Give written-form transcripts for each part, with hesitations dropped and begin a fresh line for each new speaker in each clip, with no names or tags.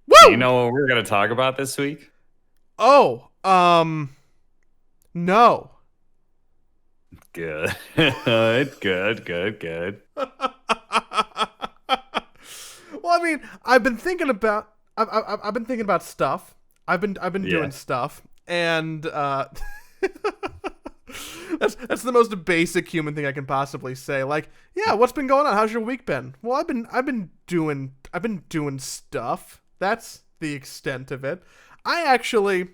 Do you
Woo!
know what we're going to talk about this week?
Oh, no.
Good. Good.
Well, I mean, I've been thinking about stuff. I've been
Yeah.
doing stuff, and that's the most basic human thing I can possibly say. Like, yeah, what's been going on? How's your week been? Well, I've been doing stuff. That's the extent of it. I actually,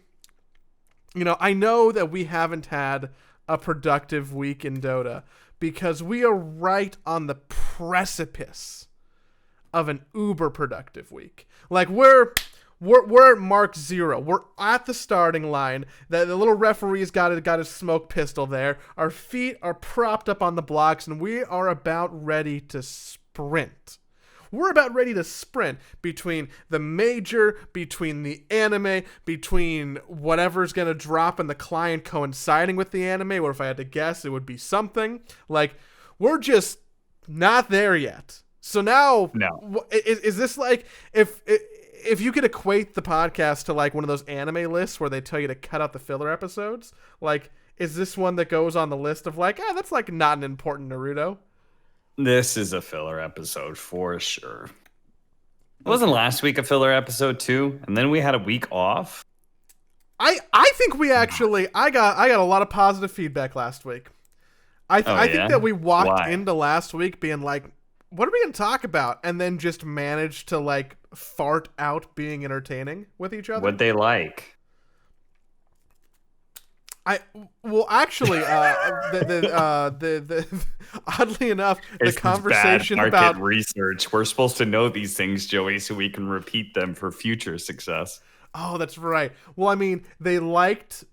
I know that we haven't had a productive week in Dota because we are right on the precipice of an uber productive week. Like we're at mark zero. We're at the starting line. The little referee's got his smoke pistol there. Our feet are propped up on the blocks, and we are about ready to sprint. We're about ready to sprint between the major, between the anime, between whatever's going to drop in the client coinciding with the anime, or if I had to guess, it would be something. Like, we're just not there yet. So now,
No.
is this like, if you could equate the podcast to like one of those anime lists where they tell you to cut out the filler episodes, like, is this one that goes on the list of like, that's like not an important Naruto?
This is a filler episode for sure. Wasn't
Okay.
last week a filler episode too? And then we had a week off?
I think we actually I got a lot of positive feedback last week.
Oh,
I think
yeah?
that we walked
Why?
into last week being like, what are we going to talk about? And then just managed to like fart out being entertaining with each other.
What'd they like?
I well actually the oddly enough the
It's this bad
conversation
market
about
research. We're supposed to know these things, Joey, so we can repeat them for future success.
oh, that's right. Well, I mean, they liked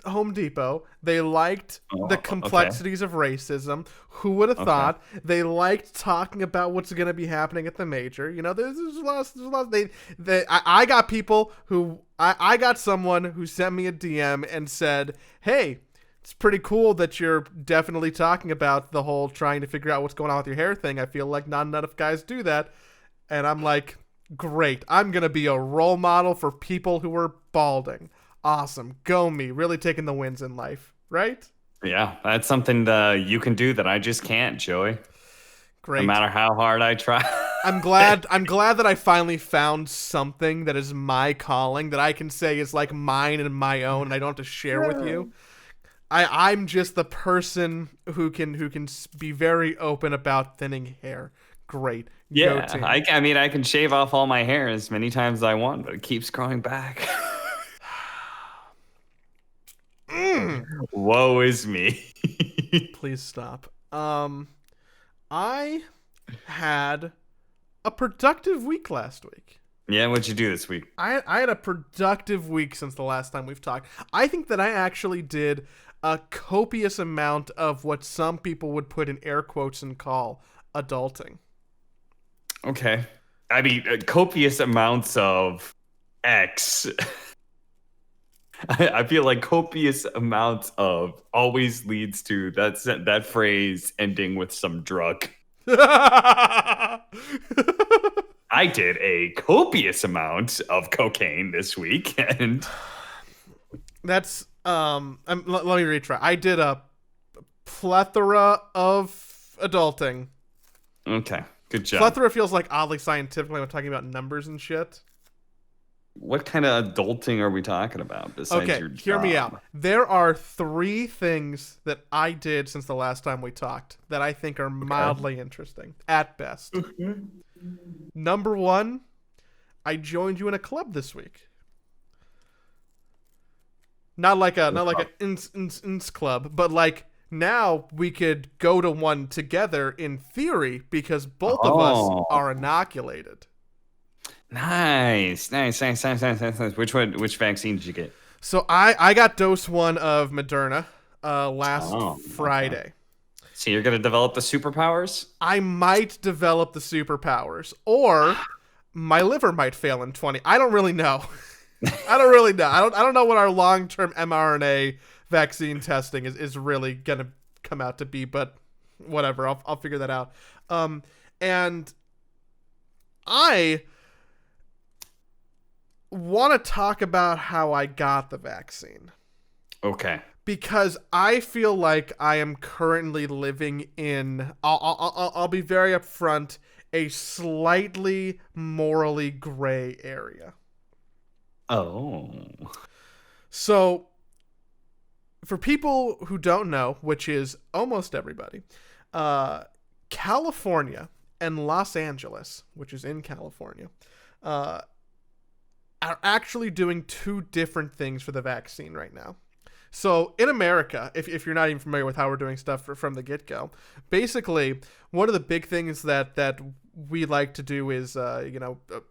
Home Depot. They liked the
Oh, okay.
complexities of racism. Who would have
Okay.
thought? They liked talking about what's going to be happening at the major. There's a lot. There's a lot. I got people who I got someone who sent me a DM and said, "Hey, it's pretty cool that you're definitely talking about the whole trying to figure out what's going on with your hair thing. I feel like not enough guys do that." And I'm like, great. I'm going to be a role model for people who are balding. Awesome. Go me. Really taking the wins in life, right?
Yeah, that's something that you can do that I just can't, Joey. No
Great.
matter how hard I try.
I'm glad that I finally found something that is my calling that I can say is like mine and my own and I don't have to share with you. I'm just the person who can be very open about thinning hair. Great. Go
Yeah,
team.
I mean, I can shave off all my hair as many times as I want, but it keeps growing back.
Mm.
Woe is me.
Please stop. I had a productive week last week.
Yeah, what'd you do this week?
I had a productive week since the last time we've talked. I think that I actually did a copious amount of what some people would put in air quotes and call adulting.
Okay. I mean, copious amounts of X. I feel like copious amounts of always leads to that phrase ending with some drug. I did a copious amount of cocaine this week, and
That's let me retry. I did a plethora of adulting.
okay, good job.
Plethora feels like oddly scientific when I'm talking about numbers and shit.
What kind of adulting are we talking about besides
Okay,
your
hear me
job?
out. There are 3 things that I did since the last time we talked that I think are mildly interesting, at best. Number 1, I joined you in a club this week. Not like an ins club, but like now we could go to one together in theory because both of us
Oh,
are inoculated.
nice. Which one? Which vaccine did you get?
So I got dose 1 of Moderna last
Oh, okay.
Friday.
So you're gonna develop the superpowers?
I might develop the superpowers, or my liver might fail in 20. I don't really know. I don't really know. I don't know what our long term mRNA vaccine testing is really gonna come out to be, but whatever. I'll figure that out. And I want to talk about how I got the vaccine.
Okay.
Because I feel like I am currently living in, I'll be very upfront, a slightly morally gray area.
Oh.
So, for people who don't know, which is almost everybody, uh, California and Los Angeles, which is in California, are actually doing two different things for the vaccine right now. So in America, if you're not even familiar with how we're doing stuff from the get-go, basically one of the big things that we like to do is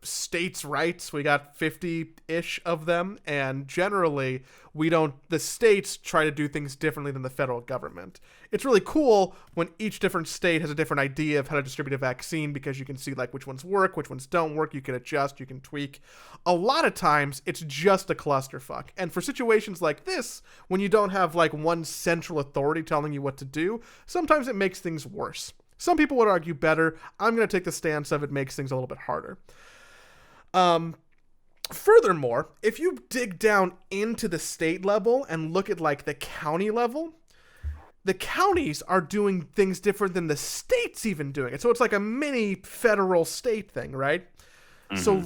states' rights. We got 50-ish of them, and generally the states try to do things differently than the federal government. It's really cool when each different state has a different idea of how to distribute a vaccine, because you can see like which ones work, which ones don't work. You can adjust, you can tweak. A lot of times it's just a clusterfuck. And for situations like this, when you don't have like one central authority telling you what to do, sometimes it makes things worse. Some people would argue better. I'm going to take the stance of it makes things a little bit harder. Furthermore, if you dig down into the state level and look at like the county level, the counties are doing things different than the state's even doing it. So it's like a mini federal state thing, right? So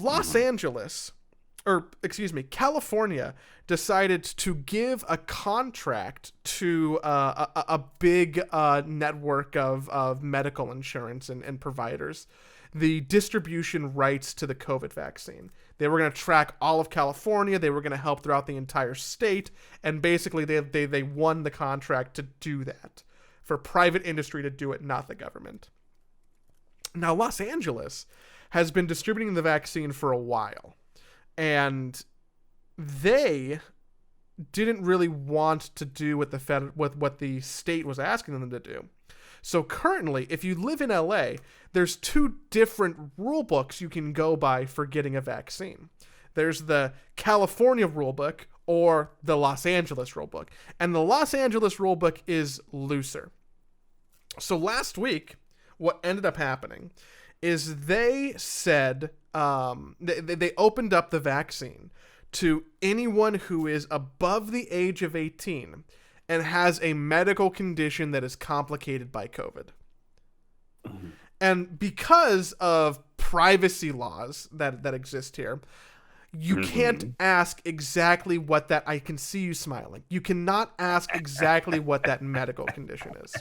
California decided to give a contract to a big network of medical insurance and providers the distribution rights to the COVID vaccine. They were going to track all of California. They were going to help throughout the entire state. And basically, they won the contract to do that, for private industry to do it, not the government. Now, Los Angeles has been distributing the vaccine for a while. And they didn't really want to do what the state was asking them to do. So currently, if you live in LA, there's two different rule books you can go by for getting a vaccine. There's the California rulebook or the Los Angeles rulebook. And the Los Angeles rulebook is looser. So last week, what ended up happening is they said they opened up the vaccine to anyone who is above the age of 18 and has a medical condition that is complicated by COVID. Mm-hmm. And because of privacy laws that exist here, you can't ask exactly what that... I can see you smiling. You cannot ask exactly what that medical condition is.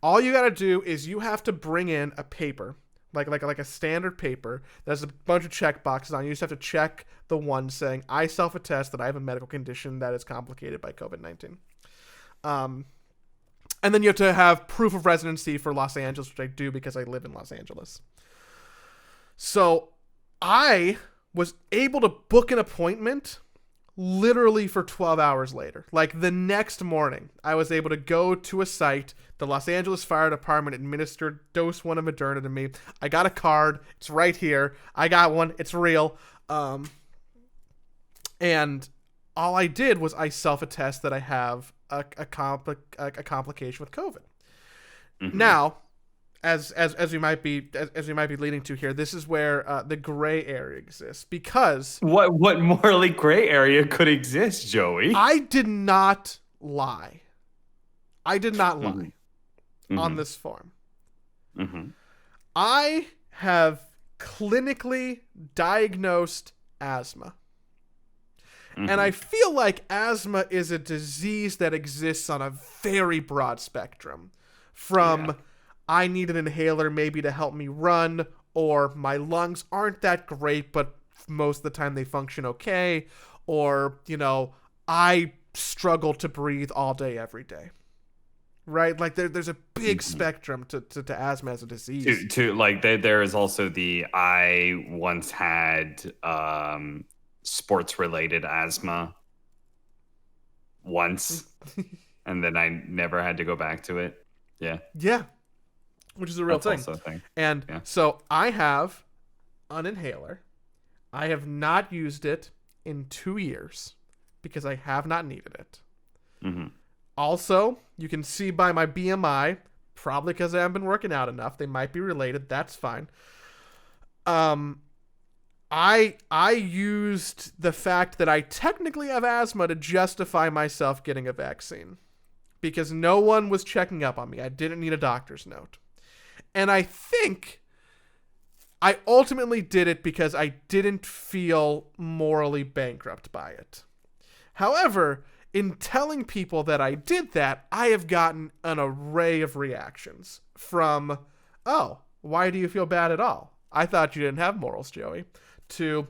All you got to do is you have to bring in a paper, like a standard paper. There's a bunch of check boxes on. You just have to check the one saying, I self-attest that I have a medical condition that is complicated by COVID-19. And then you have to have proof of residency for Los Angeles, which I do because I live in Los Angeles. So I was able to book an appointment literally for 12 hours later. Like the next morning, I was able to go to a site. The Los Angeles Fire Department administered dose 1 of Moderna to me. I got a card. It's right here. I got one. It's real. And all I did was I self-attest that I have a complication with COVID. Mm-hmm. Now, as we might be leading to here, this is where the gray area exists, because
what morally gray area could exist, Joey?
I did not lie. On this form. Mm-hmm. I have clinically diagnosed asthma. Mm-hmm. And I feel like asthma is a disease that exists on a very broad spectrum. From I need an inhaler maybe to help me run, or my lungs aren't that great, but most of the time they function okay, or, I struggle to breathe all day, every day. Right? Like there's a big spectrum to asthma as a disease.
To like there is also I once had sports related asthma once and then I never had to go back to it. Yeah,
which is a real thing.
Also a thing.
And so I have an inhaler. I have not used it in 2 years because I have not needed it. Also, you can see by my BMI, probably because I haven't been working out enough, they might be related. That's fine. I used the fact that I technically have asthma to justify myself getting a vaccine because no one was checking up on me. I didn't need a doctor's note. And I think I ultimately did it because I didn't feel morally bankrupt by it. However, in telling people that I did that, I have gotten an array of reactions from, oh, why do you feel bad at all? I thought you didn't have morals, Joey. To,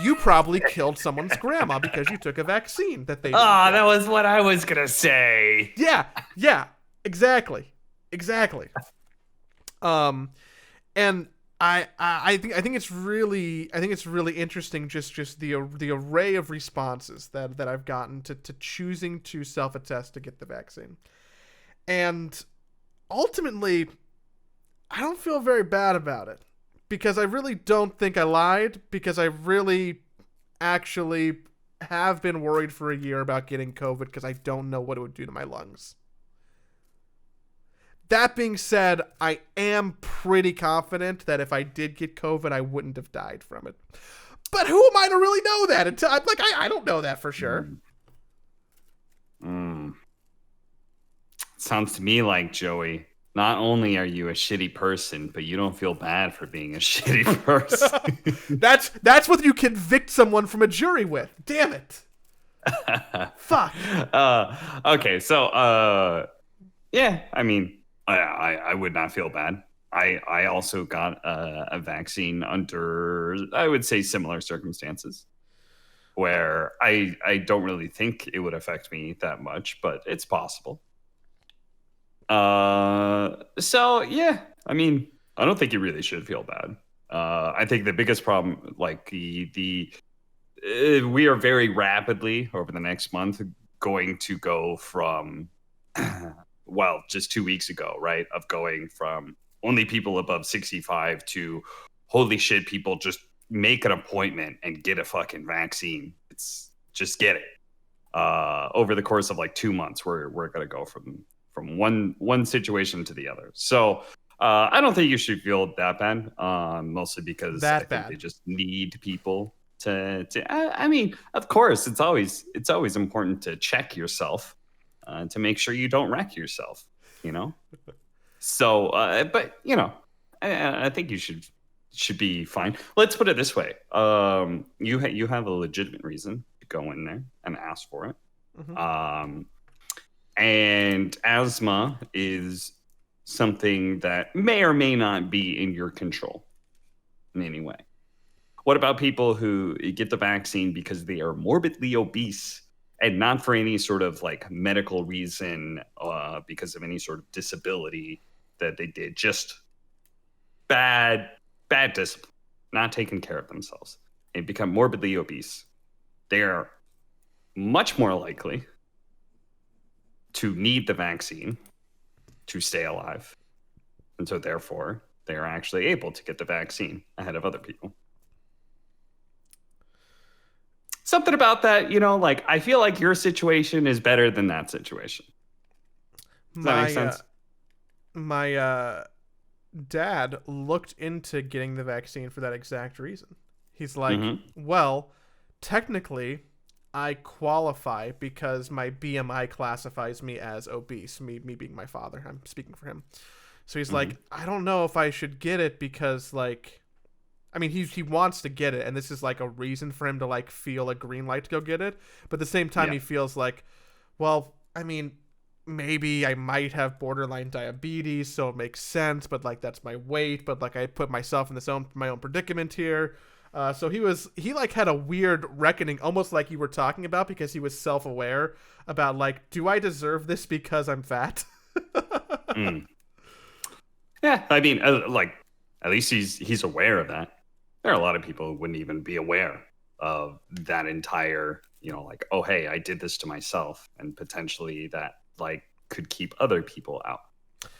you probably killed someone's grandma because you took a vaccine that they didn't
Ah,
get.
that was what I was gonna say.
Yeah, yeah, exactly, exactly. Um, and I think it's really interesting just the array of responses that I've gotten to choosing to self attest to get the vaccine, and ultimately I don't feel very bad about it because I really don't think I lied because I really actually have been worried for a year about getting COVID because I don't know what it would do to my lungs. That being said, I am pretty confident that if I did get COVID, I wouldn't have died from it. But who am I to really know that? Until I'm like, I don't know that for sure.
Mm. Mm. Sounds to me like, Joey, not only are you a shitty person, but you don't feel bad for being a shitty person.
That's what you convict someone from a jury with. Damn it. Fuck.
Okay, so yeah, I mean, I would not feel bad. I also got a vaccine under, I would say, similar circumstances where I don't really think it would affect me that much, but it's possible. So yeah, I mean, I don't think you really should feel bad. I think the biggest problem, like we are very rapidly over the next month going to go from, well, just 2 weeks ago, right? Of going from only people above 65 to holy shit, people just make an appointment and get a fucking vaccine. It's just get it. Over the course of like 2 months, we're gonna go from one situation to the other. So I don't think you should feel that bad, mostly because I
That
think they
bad.
just need people I mean, of course, it's always important to check yourself to make sure you don't wreck yourself, you know. So, but I think you should be fine. Let's put it this way: you have a legitimate reason to go in there and ask for it.
Mm-hmm.
Um, and asthma is something that may or may not be in your control in any way. What about people who get the vaccine because they are morbidly obese and not for any sort of like medical reason, because of any sort of disability that they did, just bad, bad discipline, not taking care of themselves, and become morbidly obese? They are much more likely to need the vaccine to stay alive. And so therefore, they are actually able to get the vaccine ahead of other people. Something about that, like I feel like your situation is better than that situation. Does that make
My
sense?
my dad looked into getting the vaccine for that exact reason. He's like,
Mm-hmm.
well, technically, I qualify because my BMI classifies me as obese. Me being my father, I'm speaking for him. So he's
Mm-hmm.
like, I don't know if I should get it because like, I mean, he wants to get it, and this is like a reason for him to like feel a green light to go get it. But at the same time,
Yeah.
he feels like, well, I mean, maybe I might have borderline diabetes, so it makes sense. But like, that's my weight. But like, I put myself in my own predicament here. So he like had a weird reckoning, almost like you were talking about, because he was self aware about like, do I deserve this because I'm fat?
Mm. Yeah. I mean, like at least he's aware of that. There are a lot of people who wouldn't even be aware of that entire, like, oh hey, I did this to myself, and potentially that like could keep other people out.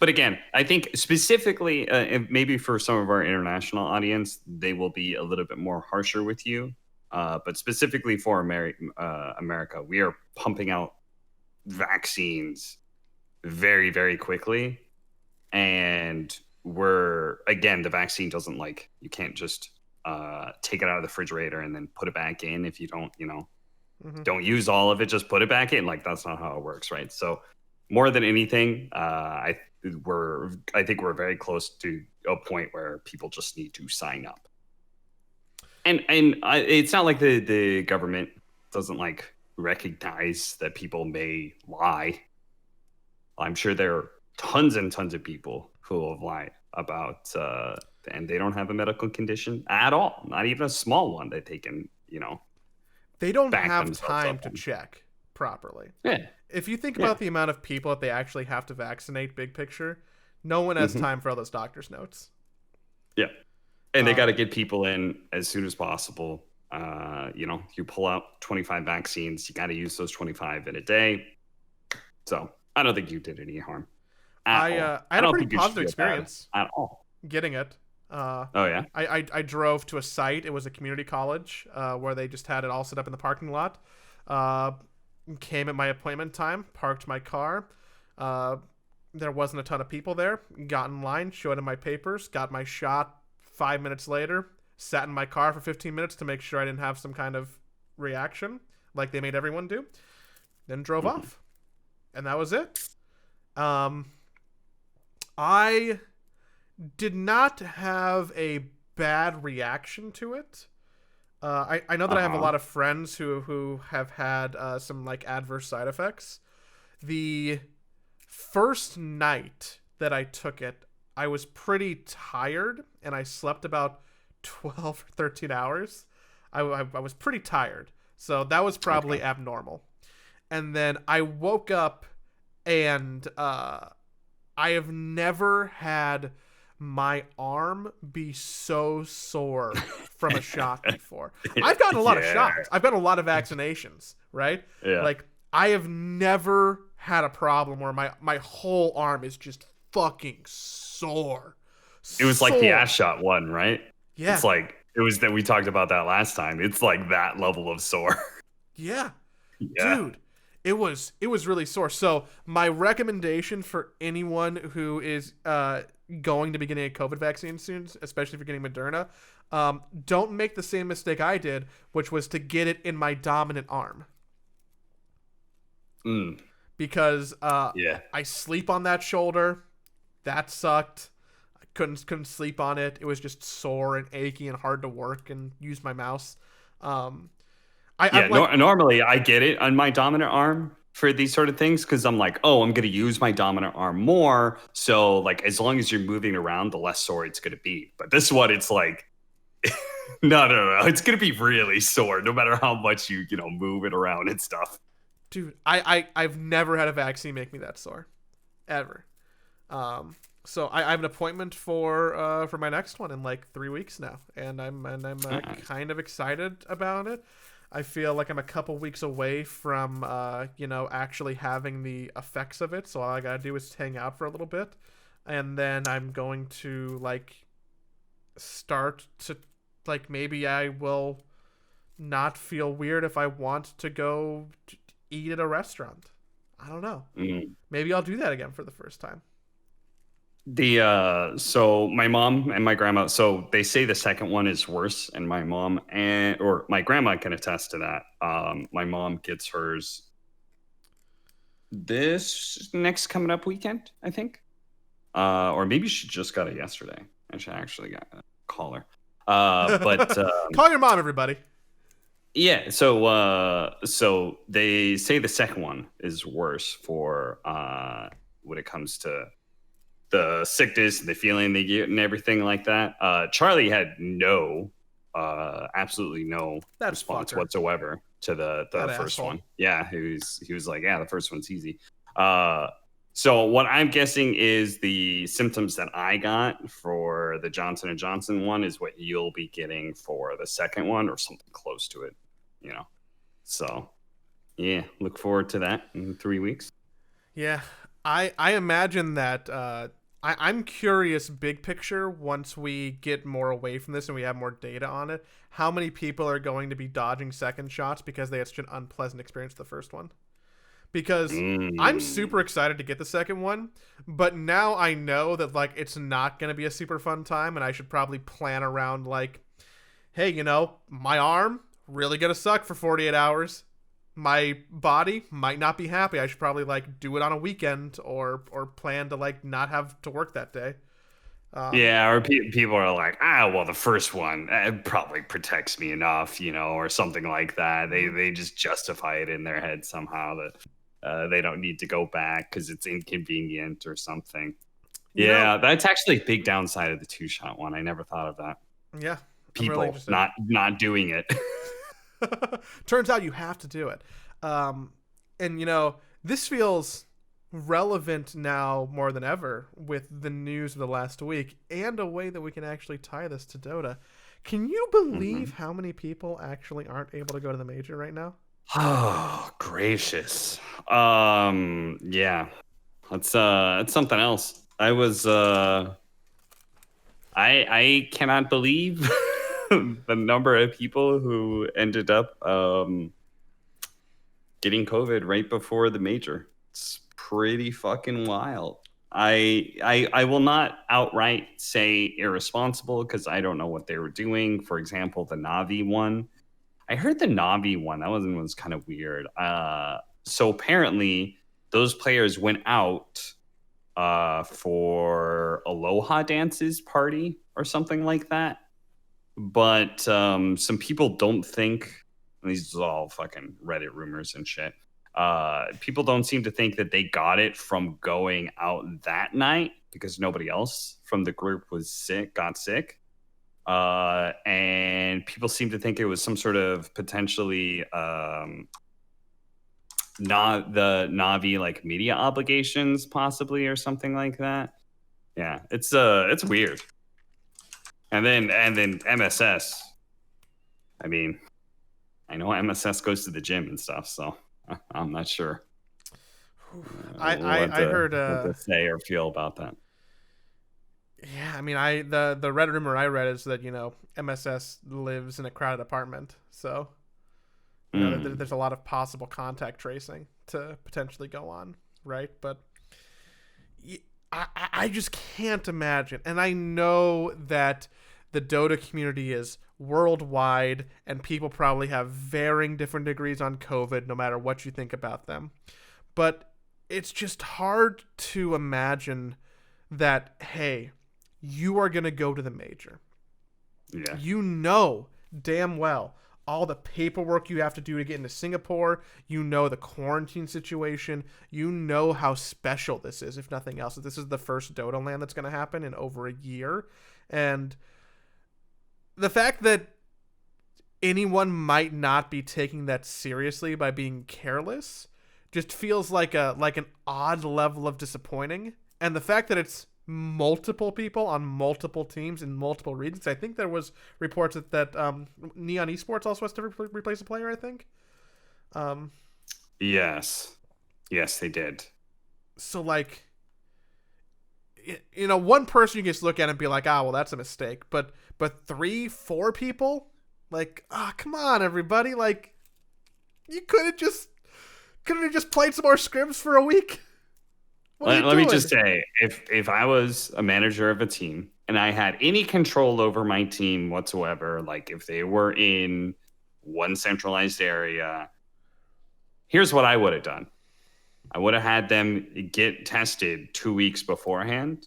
But again, I think specifically, maybe for some of our international audience, they will be a little bit more harsher with you. But specifically for America, we are pumping out vaccines very, very quickly. And the vaccine doesn't, like, you can't just take it out of the refrigerator and then put it back in if you don't,
Mm-hmm.
don't use all of it, just put it back in. Like that's not how it works, right? So more than anything, I think we're very close to a point where people just need to sign up. And it's not like the government doesn't like recognize that people may lie. I'm sure there are tons and tons of people who have lied about, and they don't have a medical condition at all, not even a small one that they can,
They don't
back
have
themselves
time
up
to
on.
check properly.
Yeah,
If you think
yeah.
about the amount of people that they actually have to vaccinate, big picture, no one has
Mhm.
time for all those doctor's notes.
Yeah. And they
Um,
got to get people in as soon as possible. You pull out 25 vaccines, you got to use those 25 in a day. So I don't think you did any harm at all.
I had a
don't
pretty
think you should
positive
feel bad
experience
at all.
getting it.
Oh, yeah?
I drove to a site. It was a community college where they just had it all set up in the parking lot. Came at my appointment time, parked my car. There wasn't a ton of people there. Got in line, showed them my papers, got my shot 5 minutes later, sat in my car for 15 minutes to make sure I didn't have some kind of reaction like they made everyone do. Then drove off. And that was it. I did not have a bad reaction to it. I know that I have a lot of friends who have had some like adverse side effects. The first night that I took it, I was pretty tired and I slept about 12 or 13 hours. I was pretty tired. So that was probably abnormal. And then I woke up and I have never had my arm be so sore from a shot before. I've gotten a lot of shots. I've gotten a lot of vaccinations, right?
Yeah.
Like I have never had a problem where my whole arm is just fucking sore.
It was like the ass shot one, right?
Yeah.
It's like it was that we talked about that last time. It's like that level of sore.
Yeah.
Yeah.
Dude, it was really sore. So my recommendation for anyone who is going to be getting a COVID vaccine soon, especially if you're getting Moderna, don't make the same mistake I did, which was to get it in my dominant arm. Because I sleep on that shoulder. That sucked. I couldn't sleep on it. It was just sore and achy and hard to work and use my mouse.
Normally I get it on my dominant arm for these sort of things because I'm like, oh, I'm going to use my dominant arm more. So like, as long as you're moving around, the less sore it's going to be. But this one, it's like, no. It's going to be really sore no matter how much you move it around and stuff.
Dude, I've never had a vaccine make me that sore, ever. So I have an appointment for my next one in like 3 weeks now, and I'm kind of excited about it. I feel like I'm a couple weeks away from actually having the effects of it. So all I gotta do is hang out for a little bit, and then I'm going to like start to like maybe I will not feel weird if I want to go eat at a restaurant. I don't know. Maybe I'll do that again for the first time.
So my mom and my grandma, so they say the second one is worse, and my mom or my grandma can attest to that. My mom gets hers this next coming up weekend, I think. Or maybe she just got it yesterday. I should actually call her. But
call your mom, everybody.
Yeah, so they say the second one is worse for when it comes to the sickness and the feeling they get and everything like that. Charlie had absolutely no response whatsoever to the first one. Yeah, he was like, yeah, the first one's easy. So what I'm guessing is the symptoms that I got for the Johnson & Johnson one is what you'll be getting for the second one or something close to it, So, yeah, look forward to that in 3 weeks.
Yeah, I imagine that I'm curious big picture once we get more away from this and we have more data on it, how many people are going to be dodging second shots because they had such an unpleasant experience with the first one. Because I'm super excited to get the second one, but now I know that like it's not going to be a super fun time and I should probably plan around like hey, my arm really gonna suck for 48 hours. My body might not be happy. I should probably like do it on a weekend or plan to like not have to work that day. Um,
Yeah, or people are like, well, the first one probably protects me enough, or something like that. They
mhm.
they just justify it in their head somehow that they don't need to go back because it's inconvenient or something.
You know,
Yeah, that's actually a big downside of the two-shot one. I never thought of that.
yeah, I'm really
People
interested.
not doing it.
Turns out you have to do it. Um, and this feels relevant now more than ever with the news of the last week and a way that we can actually tie this to Dota. Can you believe
Mhm.
how many people actually aren't able to go to the major right now?
Oh, gracious. Yeah. It's something else. I cannot believe the number of people who ended up getting COVID right before the major. It's pretty fucking wild. I will not outright say irresponsible because I don't know what they were doing. For example, the Navi one. I heard the Navi one. That one was kind of weird. So apparently those players went out for Aloha Dance's party or something like that. But some people don't think, and these is all fucking Reddit rumors and shit. People don't seem to think that they got it from going out that night because nobody else from the group got sick. And people seem to think it was some sort of potentially not the Navi like media obligations, possibly, or something like that. Yeah, it's weird. And then MSS. I mean, I know MSS goes to the gym and stuff, so I'm not sure
I heard
what to say or feel about that.
yeah, I mean, the Reddit rumor I read is that MSS lives in a crowded apartment, so
Mm.
there's a lot of possible contact tracing to potentially go on, right? But I just can't imagine, and I know that the Dota community is worldwide, and people probably have varying different degrees on COVID, no matter what you think about them. But it's just hard to imagine that, hey, you are going to go to the major.
Yeah.
You know damn well all the paperwork you have to do to get into Singapore. You know the quarantine situation. You know how special this is, if nothing else. This is the first Dota land that's going to happen in over a year. And the fact that anyone might not be taking that seriously by being careless just feels like an odd level of disappointing. And the fact that it's multiple people on multiple teams in multiple regions. I think there was reports that Neon Esports also has to replace a player. I think. Um,
Yes. Yes, they did.
so like, one person you can just look at and be like, well, that's a mistake. But three, four people, like, come on, everybody, like, you couldn't have just played some more scrims for a week. What are you
Let me
doing?
just say, if I was a manager of a team and I had any control over my team whatsoever, like if they were in one centralized area, here's what I would have done. I would have had them get tested 2 weeks beforehand.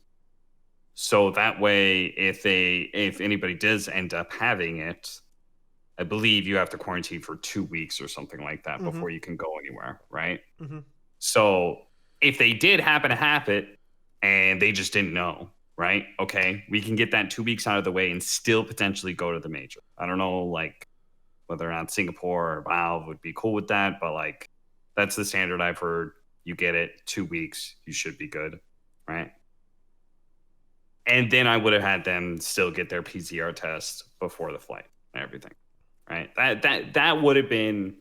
So that way, if anybody does end up having it, I believe you have to quarantine for 2 weeks or something like that
Mm-hmm.
before you can go anywhere, right?
Mm-hmm.
So if they did happen to have it and they just didn't know, right? Okay, we can get that 2 weeks out of the way and still potentially go to the major. I don't know, like whether or not Singapore or Valve would be cool with that, but like that's the standard I've heard. You get it 2 weeks, you should be good, right? And then I would have had them still get their PCR test before the flight and everything, right? That would have been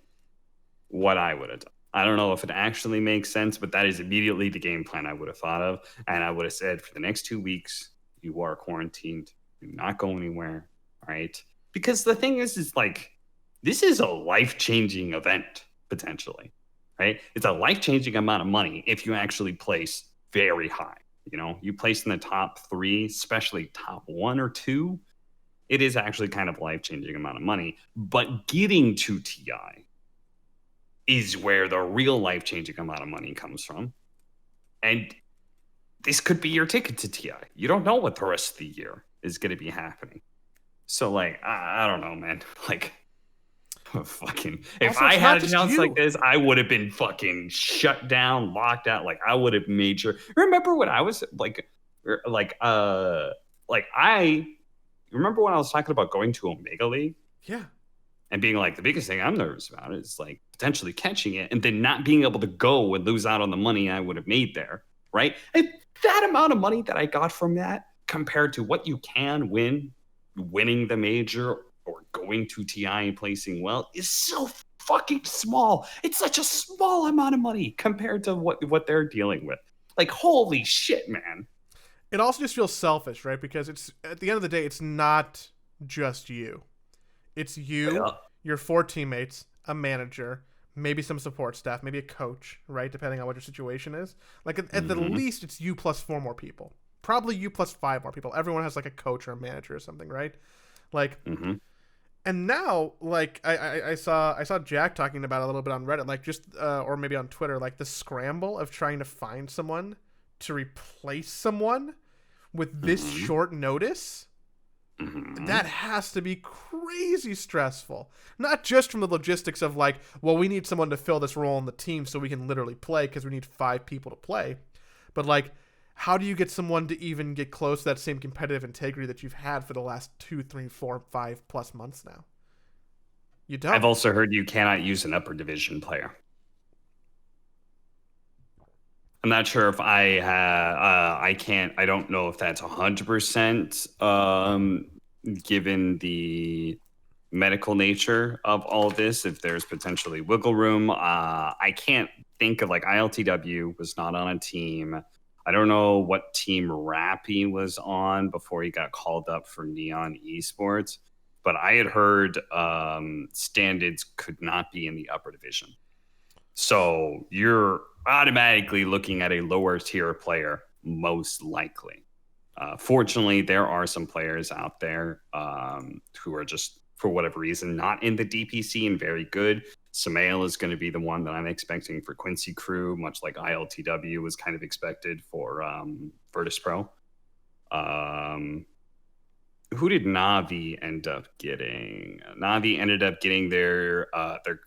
what I would have done. I don't know if it actually makes sense, but that is immediately the game plan I would have thought of. And I would have said, for the next 2 weeks, you are quarantined. Do not go anywhere. All right. Because the thing is like, this is a life changing event, potentially, right? It's a life changing amount of money if you actually place very high. You place in the top three, especially top one or two. It is actually kind of a life-changing amount of money. But getting to TI is where the real life-changing amount of money comes from. And this could be your ticket to TI. You don't know what the rest of the year is going to be happening. So, like, I don't know, man. Like, fucking, if
Also,
I
it's
had
not
a
just
chance
you.
like this, I would have been fucking shut down, locked out. Like, I would have made sure. Remember when I was I remember when I was talking about going to Omega League
Yeah.
and being like, the biggest thing I'm nervous about is like potentially catching it and then not being able to go and lose out on the money I would have made there, right? And that amount of money that I got from that compared to what you can win, winning the major or going to TI and placing well, is so fucking small. It's such a small amount of money compared to what they're dealing with. Like, holy shit, man.
It also just feels selfish, right? Because it's at the end of the day, it's not just you. It's you,
Yeah.
your 4 teammates, a manager, maybe some support staff, maybe a coach, right? Depending on what your situation is. Like at the least, it's you plus 4 more people. Probably you plus 5 more people. Everyone has like a coach or a manager or something, right? Like, and now, like I saw Jack talking about it a little bit on Reddit, like just or maybe on Twitter, like the scramble of trying to find someone to replace someone with this short notice. That has to be crazy stressful. Not just from the logistics of like, well, we need someone to fill this role on the team so we can literally play because we need 5 people to play, but like, how do you get someone to even get close to that same competitive integrity that you've had for the last 2, 3, 4, 5+ months now? You don't.
I've also heard you cannot use an upper division player. I'm not sure if I can't. I don't know if that's 100% given the medical nature of all of this. If there's potentially wiggle room, I can't think of like ILTW was not on a team. I don't know what team Rappy was on before he got called up for Neon Esports, but I had heard Standards could not be in the upper division. So you're automatically looking at a lower tier player, most likely. Fortunately, there are some players out there who are just, for whatever reason, not in the DPC and very good. Samael is going to be the one that I'm expecting for Quincy Crew, much like ILTW was kind of expected for Virtus Pro. Who did Navi end up getting? Navi ended up getting their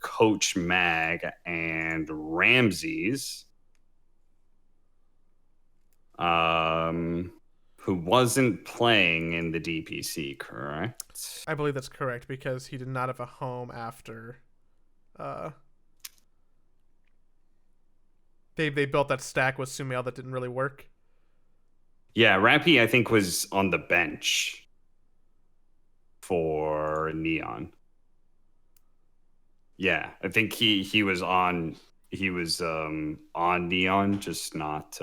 coach Mag and Ramses, who wasn't playing in the DPC, correct?
I believe that's correct because he did not have a home after. They built that stack with Sumail that didn't really work.
Yeah, Rappy I think was on the bench for Neon. Yeah, I think he was on Neon, just not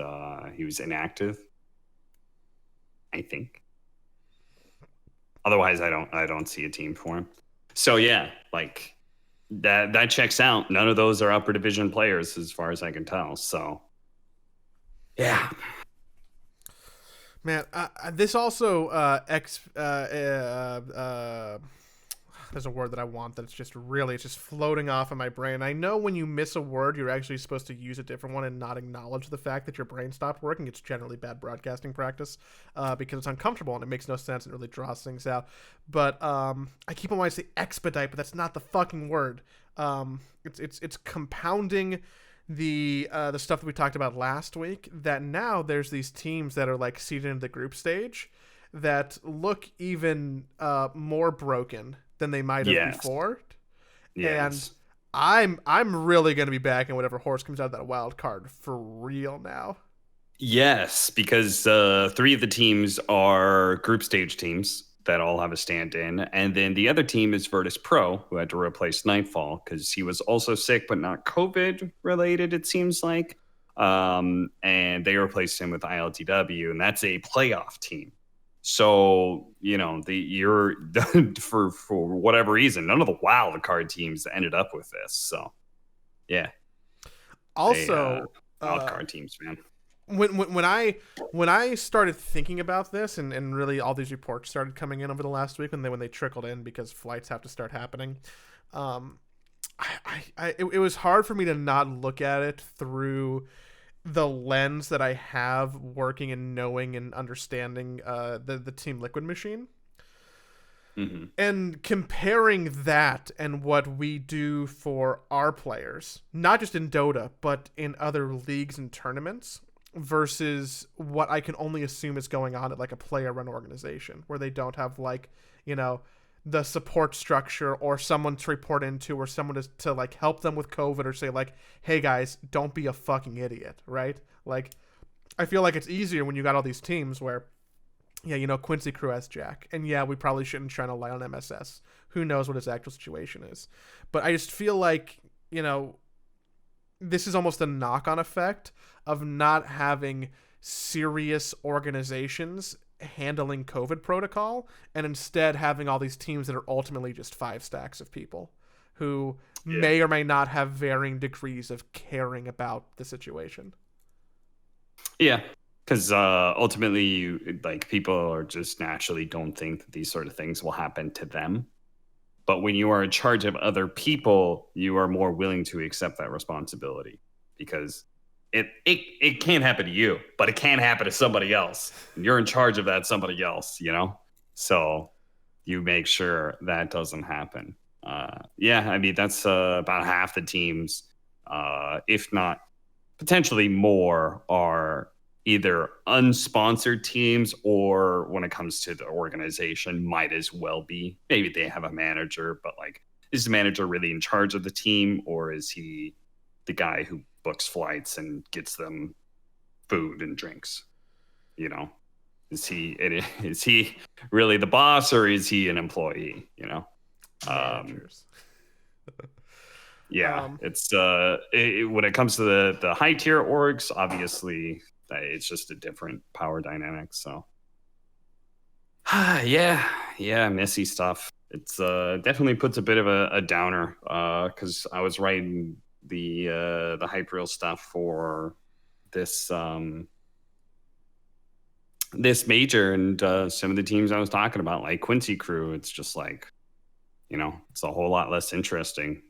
he was inactive. I think. Otherwise, I don't see a team for him. So yeah, like that checks out. None of those are upper division players, as far as I can tell. So yeah.
Man, this also there's a word that I want that's just really, it's just floating off in my brain. I know when you miss a word, you're actually supposed to use a different one and not acknowledge the fact that your brain stopped working. It's generally bad broadcasting practice because it's uncomfortable and it makes no sense and it really draws things out. But I keep on wanting to say expedite, but that's not the fucking word. It's compounding the stuff that we talked about last week, that now there's these teams that are like seeded into the group stage that look even more broken than they might have before.
Yes.
And I'm really going to be backing whatever horse comes out of that wild card for real now.
Yes, because 3 of the teams are group stage teams that all have a stand-in, and then the other team is Virtus Pro, who had to replace Nightfall because he was also sick, but not COVID related, it seems like. And they replaced him with ILTW, and that's a playoff team. So you're for whatever reason, none of the wild card teams ended up with this. So yeah.
Also,
wild card teams, man.
when I started thinking about this, and really all these reports started coming in over the last week when they trickled in because flights have to start happening. um it was hard for me to not look at it through the lens that I have working and knowing and understanding the Team Liquid machine,
Mm-hmm.
and comparing that and what we do for our players, not just in Dota, but in other leagues and tournaments, versus what I can only assume is going on at like a player run organization where they don't have like, you know, the support structure or someone to report into or someone to like help them with COVID or say like, hey guys, don't be a fucking idiot, right? Like, I feel like it's easier when you got all these teams where, yeah, you know, Quincy Crew has Jack. And yeah, we probably shouldn't try to lie on MSS. Who knows what his actual situation is. But I just feel like, you know, this is almost a knock on effect of not having serious organizations handling COVID protocol and instead having all these teams that are ultimately just five stacks of people who
Yeah.
may or may not have varying degrees of caring about the situation.
Yeah. Because ultimately, like people are just naturally don't think that these sort of things will happen to them. But when you are in charge of other people, you are more willing to accept that responsibility because it can't happen to you, but it can happen to somebody else. And you're in charge of that somebody else, you know? So you make sure that doesn't happen. Yeah, I mean, that's about half the teams, if not potentially more, are either unsponsored teams or when it comes to the organization might as well be. Maybe they have a manager, but like, is the manager really in charge of the team or is he the guy who books flights and gets them food and drinks? You know, is he really the boss or is he an employee? You know,
Managers.
yeah, it's when it comes to the high tier orgs, obviously it's just a different power dynamic. So yeah, messy stuff. It's definitely puts a bit of a downer because I was writing the hype reel stuff for this this major, and some of the teams I was talking about, like Quincy Crew, it's just like, you know, it's a whole lot less interesting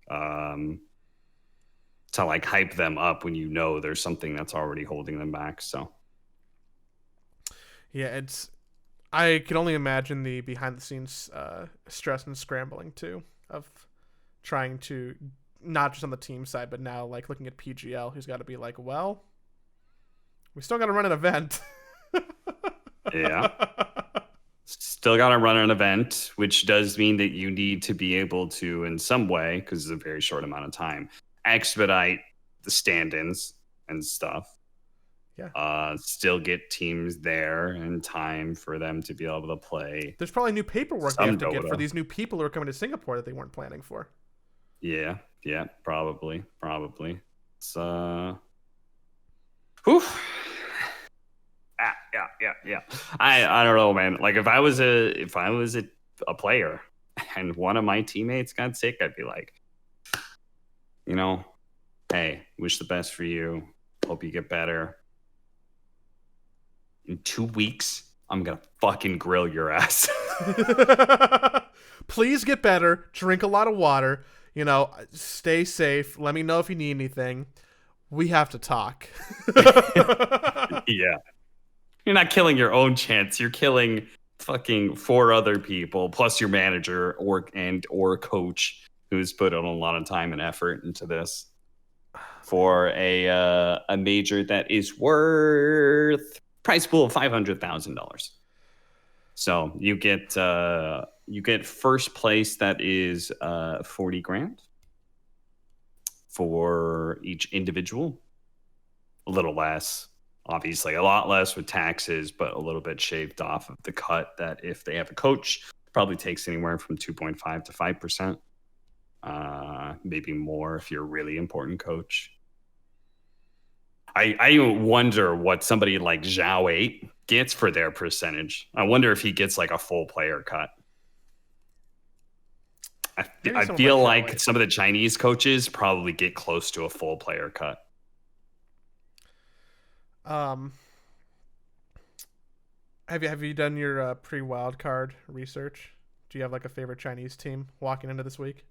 to like hype them up when you know there's something that's already holding them back. So
Yeah, it's. I can only imagine the behind the scenes stress and scrambling too of trying to, not just on the team side, but now like looking at PGL, who's got to be like, well, we still got to run an event.
yeah, still got to run an event, which does mean that you need to be able to, in some way, because it's a very short amount of time, expedite the stand-ins and stuff.
Yeah.
Still get teams there in time for them to be able to play.
There's probably new paperwork they
Some
have to get
Dota.
for these new people who are coming to Singapore that they weren't planning for.
Yeah, probably. It's whew. Yeah. I don't know, man. Like if I was a player and one of my teammates got sick, I'd be like, you know, hey, wish the best for you. Hope you get better. In 2 weeks, I'm gonna fucking grill your ass.
Please get better. Drink a lot of water. You know, stay safe. Let me know if you need anything. We have to talk.
Yeah. You're not killing your own chance. You're killing fucking 4 other people, plus your manager or coach who's put in a lot of time and effort into this for a major that is worth price pool of $500,000. So you get first place that is 40 grand for each individual. A little less, obviously, a lot less with taxes, but a little bit shaved off of the cut that if they have a coach, probably takes anywhere from 2.5 to 5%. Maybe more if you're a really important coach. I wonder what somebody like Zhao 8 gets for their percentage. I wonder if he gets like a full player cut. I feel like some of the Chinese coaches probably get close to a full player cut.
Um, have you done your pre-wild card research? Do you have like a favorite Chinese team walking into this week?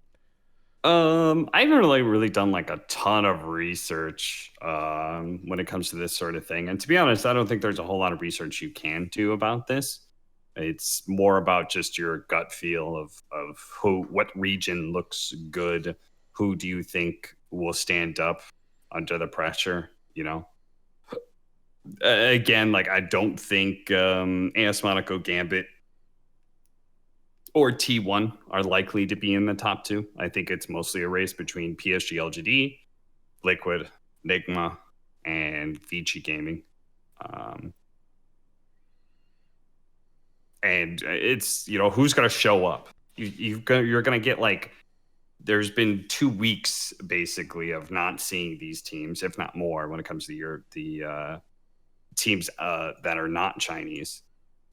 I haven't really done like a ton of research when it comes to this sort of thing. And to be honest, I don't think there's a whole lot of research you can do about this. It's more about just your gut feel of what region looks good, who do you think will stand up under the pressure, you know? Again, like I don't think AS Monaco Gambit or T1 are likely to be in the top two. I think it's mostly a race between PSG LGD, Liquid, Enigma, and Vici Gaming. Um, and it's, who's going to show up? You're going to get like, there's been 2 weeks basically of not seeing these teams, if not more, when it comes to the teams that are not Chinese.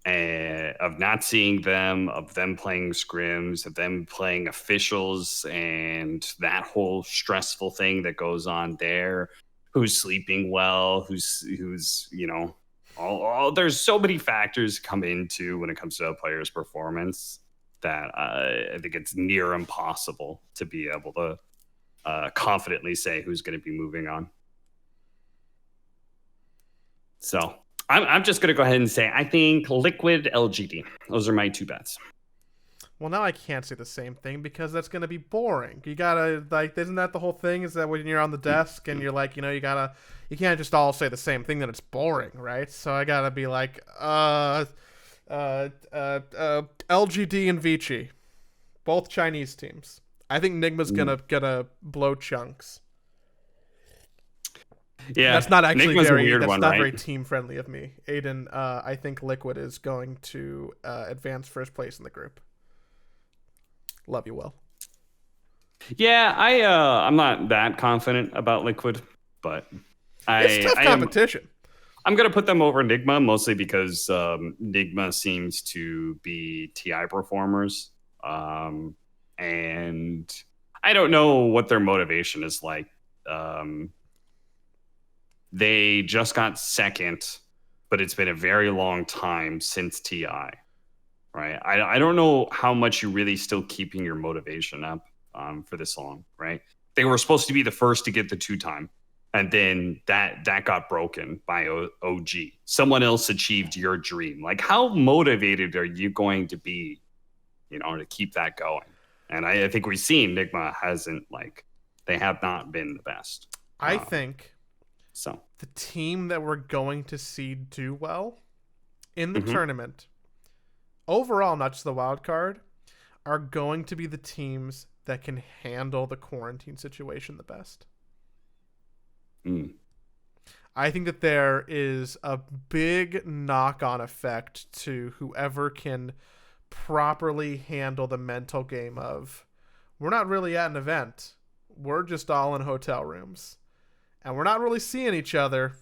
Of not seeing them, of them playing scrims, of them playing officials, and that whole stressful thing that goes on there. Who's sleeping well? Who's all there's so many factors come into when it comes to a player's performance that I think it's near impossible to be able to confidently say who's going to be moving on. So I'm just going to go ahead and say I think Liquid LGD. Those are my two bets.
Well, now I can't say the same thing because that's going to be boring. You gotta like, isn't that the whole thing? Is that when you're on the desk and you're like, you can't just all say the same thing, that it's boring, right? So I gotta be like, LGD and Vici, both Chinese teams. I think Enigma's gonna blow chunks.
Yeah,
that's not actually
Enigma's
very.
A weird
that's
one,
not
right?
very team friendly of me, Aiden. I think Liquid is going to advance first place in the group. Love you, Will.
Yeah, I'm not that confident about Liquid, but
It's tough competition.
I'm gonna put them over Enigma mostly because Enigma seems to be TI performers, and I don't know what their motivation is like. They just got second, but it's been a very long time since TI, right? I don't know how much you're really still keeping your motivation up for this long, right? They were supposed to be the first to get the 2-time, and then that got broken by OG. Someone else achieved your dream. Like, how motivated are you going to be, to keep that going? And I think we've seen Enigma they have not been the best.
I think
so.
The team that we're going to see do well in the tournament, overall, not just the wild card, are going to be the teams that can handle the quarantine situation the best. I think that there is a big knock-on effect to whoever can properly handle the mental game of, we're not really at an event. We're just all in hotel rooms. And we're not really seeing each other.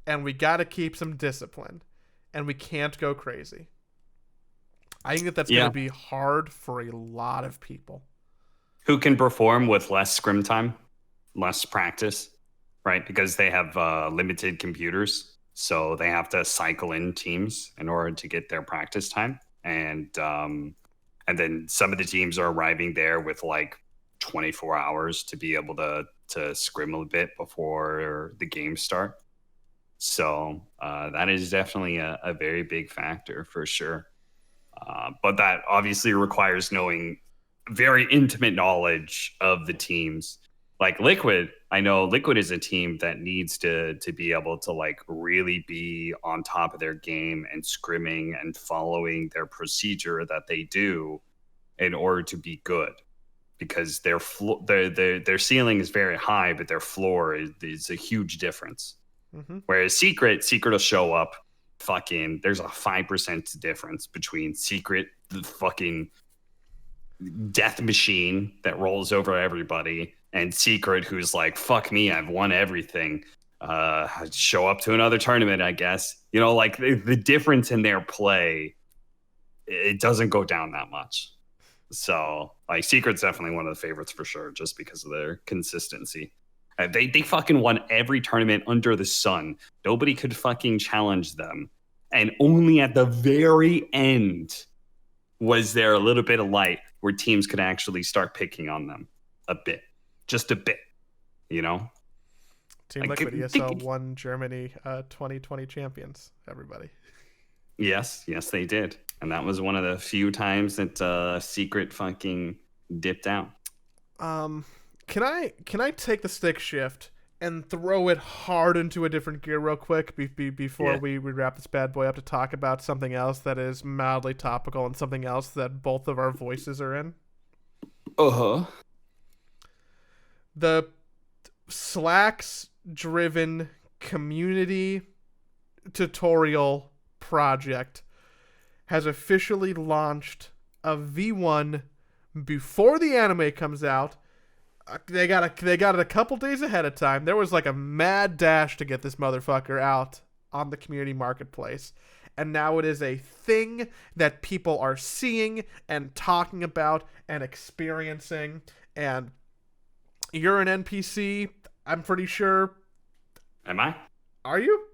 And we got to keep some discipline. And we can't go crazy. I think that's going to be hard for a lot of people.
Who can perform with less scrim time, less practice, right? Because they have limited computers. So they have to cycle in teams in order to get their practice time. And then some of the teams are arriving there with like 24 hours to be able to scrim a bit before the games start. So that is definitely a very big factor for sure. But that obviously requires knowing very intimate knowledge of the teams. Like Liquid, I know Liquid is a team that needs to be able to like really be on top of their game and scrimming and following their procedure that they do in order to be good. Because their ceiling is very high, but their floor is a huge difference. Whereas Secret will show up, there's a 5% difference between Secret, the fucking death machine that rolls over everybody, and Secret, who's like, fuck me, I've won everything. Show up to another tournament, I guess. Like the difference in their play, it doesn't go down that much. So, like, Secret's definitely one of the favorites for sure, just because of their consistency. They fucking won every tournament under the sun. Nobody could fucking challenge them. And only at the very end was there a little bit of light where teams could actually start picking on them a bit. Just a bit, you know?
Team Liquid ESL won Germany 2020 champions, everybody.
Yes, they did. And that was one of the few times that Secret fucking dipped out.
Can I take the stick shift and throw it hard into a different gear real quick before we wrap this bad boy up to talk about something else that is mildly topical and something else that both of our voices are in?
Uh-huh.
The Slacks-driven community tutorial project has officially launched a V1 before the anime comes out. They got it a couple days ahead of time. There was like a mad dash to get this motherfucker out on the community marketplace. And now it is a thing that people are seeing and talking about and experiencing. And you're an NPC, I'm pretty sure.
Am I?
Are you?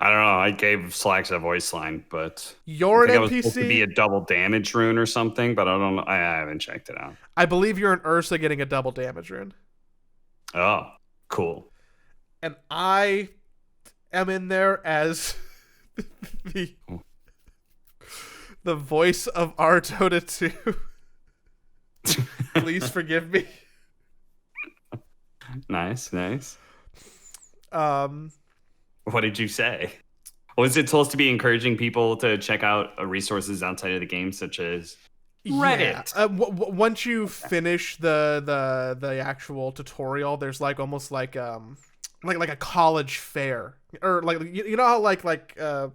I don't know. I gave Slacks a voice line, but
you're an NPC.
It was supposed to be a double damage rune or something, but I don't know. I haven't checked it out.
I believe you're an Ursa getting a double damage rune.
Oh, cool.
And I am in there as the voice of our DOTA 2. Please forgive me.
Nice. What did you say? Was it supposed to be encouraging people to check out resources outside of the game, such as Reddit?
Yeah. Once you finish the actual tutorial, there's like almost like a college fair, or like you know how like a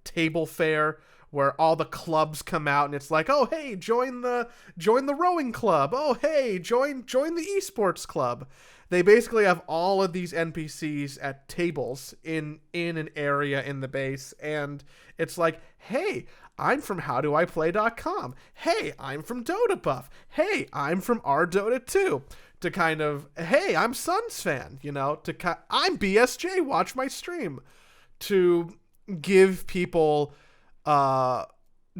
table fair where all the clubs come out and it's like, oh hey, join the rowing club. Oh hey, join the esports club. They basically have all of these NPCs at tables in an area in the base, and it's like, hey, I'm from howdoiplay.com. Hey, I'm from Dota Buff. Hey, I'm from our Dota 2. To kind of, hey, I'm Suns fan, you know, I'm BSJ, watch my stream. To give people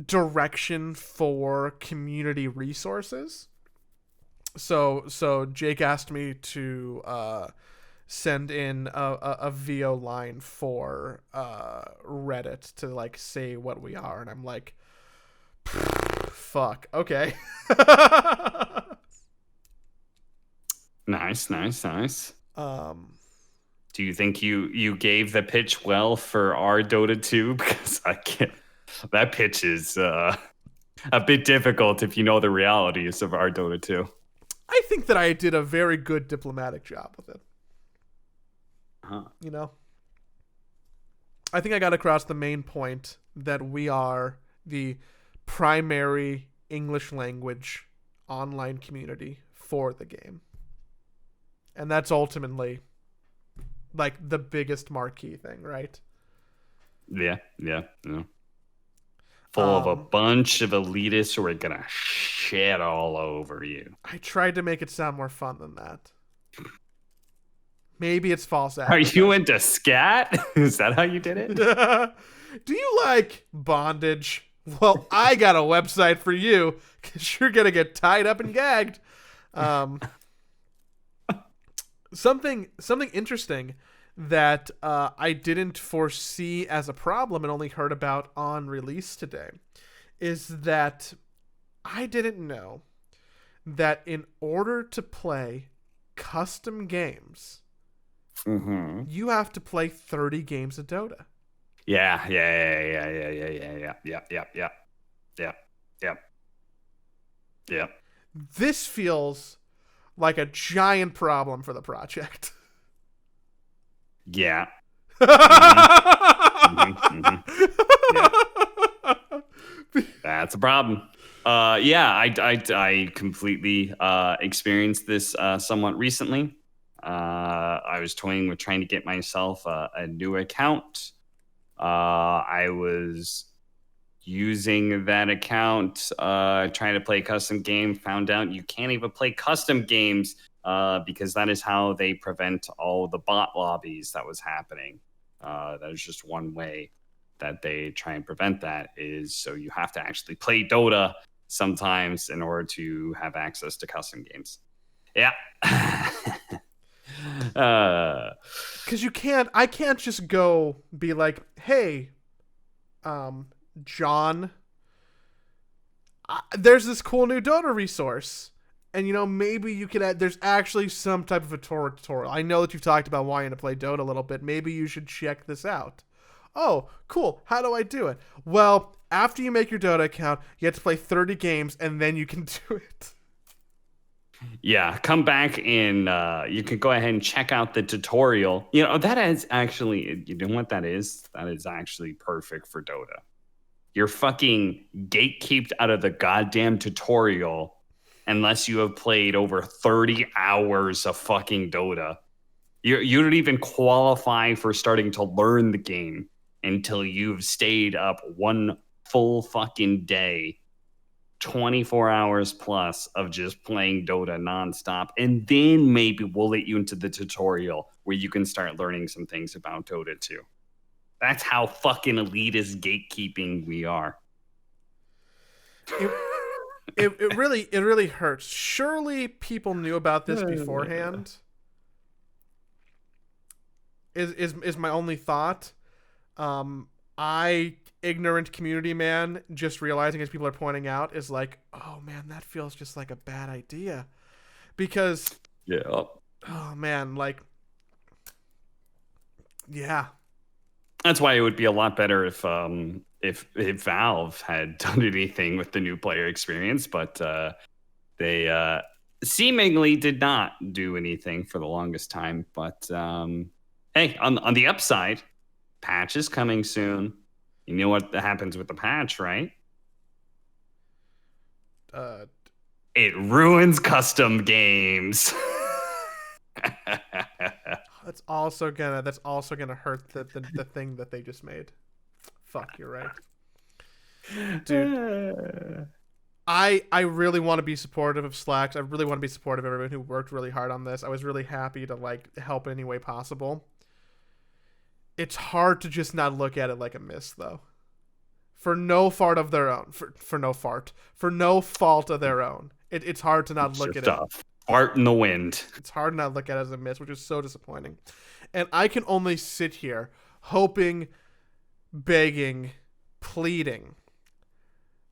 direction for community resources. So Jake asked me to send in a VO line for Reddit to like say what we are, and I'm like, fuck, okay.
Nice. Do you think you gave the pitch well for our Dota 2? Because I can't. That pitch is a bit difficult if you know the realities of our Dota 2.
I think that I did a very good diplomatic job with it. You know? I think I got across the main point that we are the primary English language online community for the game. And that's ultimately like the biggest marquee thing, right?
Yeah. Full of a bunch of elitists who are gonna shit all over you.
I tried to make it sound more fun than that. Maybe it's false
advertising. Are you into scat? Is that how you did it?
Do you like bondage? Well, I got a website for you because you're gonna get tied up and gagged. Something interesting that I didn't foresee as a problem and only heard about on release today is that I didn't know that in order to play custom games, you have to play 30 games of Dota.
Yeah.
This feels like a giant problem for the project.
Yeah. That's a problem. I completely experienced this somewhat recently. I was toying with trying to get myself a new account. I was using that account, trying to play a custom game, found out you can't even play custom games because that is how they prevent all the bot lobbies that was happening. That is just one way that they try and prevent that, is so you have to actually play Dota sometimes in order to have access to custom games. Yeah.
Because I can't just go be like, hey, John, there's this cool new Dota resource. And, maybe you could add, there's actually some type of a tutorial. I know that you've talked about wanting to play Dota a little bit. Maybe you should check this out. Oh, cool. How do I do it? Well, after you make your Dota account, you have to play 30 games, and then you can do it.
Yeah, come back and you can go ahead and check out the tutorial. That is actually, you know what that is? That is actually perfect for Dota. You're fucking gatekeeped out of the goddamn tutorial unless you have played over 30 hours of fucking Dota. You don't even qualify for starting to learn the game until you've stayed up one full fucking day, 24 hours plus of just playing Dota nonstop. And then maybe we'll let you into the tutorial where you can start learning some things about Dota too. That's how fucking elitist gatekeeping we are.
It really hurts. Surely people knew about this beforehand. Is my only thought. Ignorant community man, just realizing, as people are pointing out, is like, oh man, that feels just like a bad idea. Because oh man, like, yeah.
That's why it would be a lot better if Valve had done anything with the new player experience, but they seemingly did not do anything for the longest time. But hey, on the upside, patch is coming soon. You know what happens with the patch, right? It ruins custom games.
That's also gonna hurt the thing that they just made. Fuck, you're right. Dude. I really want to be supportive of Slacks. I really want to be supportive of everyone who worked really hard on this. I was really happy to help in any way possible. It's hard to just not look at it like a miss, though. For no fault of their own. For no fault of their own. It's hard to not look at it.
Fart in the wind.
It's hard to not look at it as a miss, which is so disappointing. And I can only sit here hoping, begging, pleading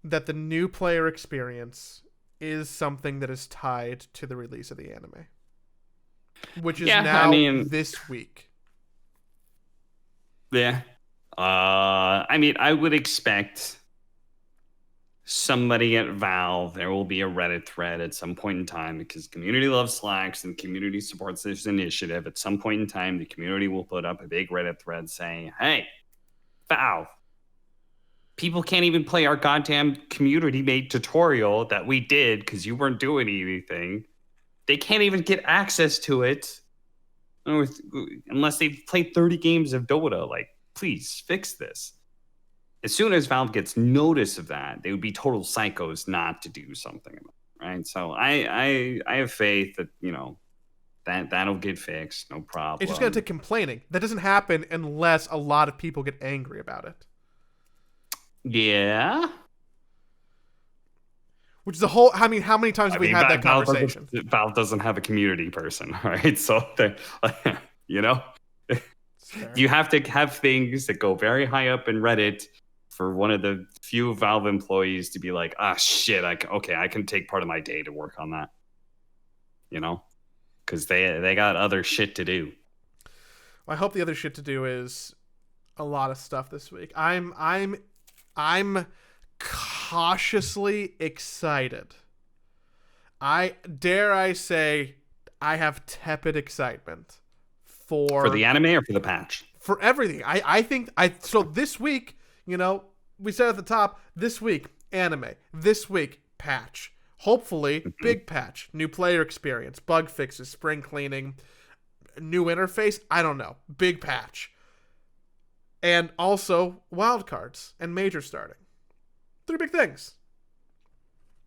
that the new player experience is something that is tied to the release of the anime. Which is this week.
Yeah. I would expect somebody at Valve, there will be a Reddit thread at some point in time, because community loves Slacks and community supports this initiative. At some point in time, the community will put up a big Reddit thread saying, hey, Valve, people can't even play our goddamn community-made tutorial that we did because you weren't doing anything. They can't even get access to it unless they've played 30 games of Dota. Like, please fix this. As soon as Valve gets notice of that, they would be total psychos not to do something about it, right? So I have faith that, that'll get fixed, no problem.
It's just going to take complaining. That doesn't happen unless a lot of people get angry about it.
Yeah.
Which is the whole. I mean, how many times have we had that conversation?
Valve doesn't have a community person, right? So, you have to have things that go very high up in Reddit for one of the few Valve employees to be like, shit, I can take part of my day to work on that. Because they got other shit to do.
Well, I hope the other shit to do is a lot of stuff this week. I'm cautiously excited. I say I have tepid excitement for
the anime or for the patch?
For everything. So this week, we said at the top, this week anime, this week patch. Hopefully, big patch, new player experience, bug fixes, spring cleaning, new interface, I don't know, big patch. And also wildcards and major starting. 3 big things.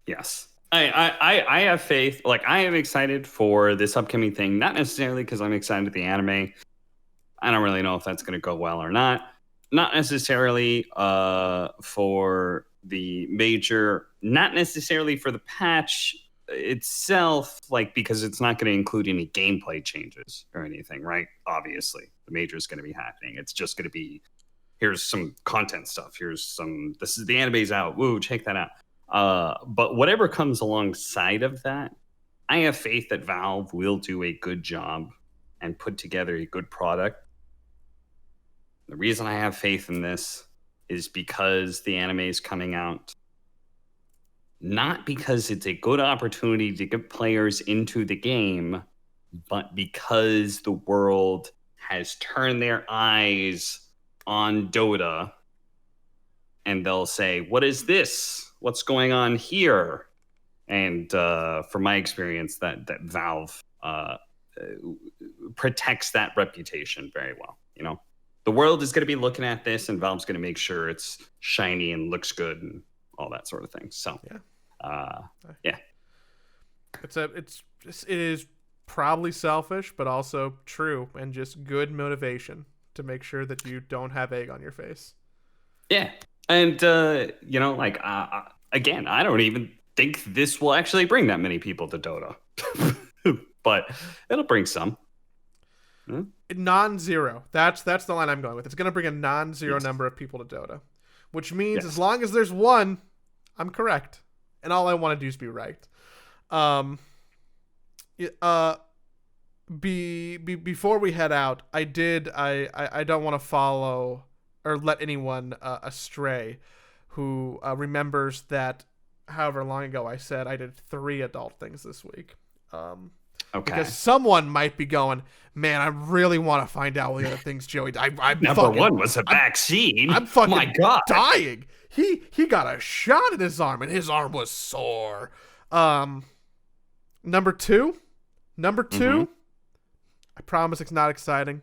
Yes. I have faith. Like, I am excited for this upcoming thing, not necessarily because I'm excited at the anime. I don't really know if that's going to go well or not. Not necessarily for the major, not necessarily for the patch itself, like, because it's not going to include any gameplay changes or anything, right? Obviously, the major is going to be happening. It's just going to be, here's some content stuff. This is the anime's out. Woo, check that out. But whatever comes alongside of that, I have faith that Valve will do a good job and put together a good product. The reason I have faith in this is because the anime is coming out. Not because it's a good opportunity to get players into the game, but because the world has turned their eyes on Dota and they'll say, what is this? What's going on here? And from my experience, that Valve protects that reputation very well. You know, the world is going to be looking at this, and Valve's going to make sure it's shiny and looks good and all that sort of thing. So, yeah,
it is probably selfish, but also true, and just good motivation to make sure that you don't have egg on your face.
Yeah, and you know, like again, I don't even think this will actually bring that many people to Dota, but it'll bring some.
Non-zero. That's the line I'm going with. It's going to bring a non-zero number of people to Dota, which means as long as there's one, I'm correct, and all I want to do is be right. Before we head out, I don't want to follow or let anyone astray who remembers that however long ago I said I did 3 adult things this week.
Okay.
Because someone might be going, man, I really want to find out what the other things Joey.
Number one was a vaccine.
I'm fucking
my God.
dying. He got a shot in his arm, and his arm was sore. Number two. I promise it's not exciting.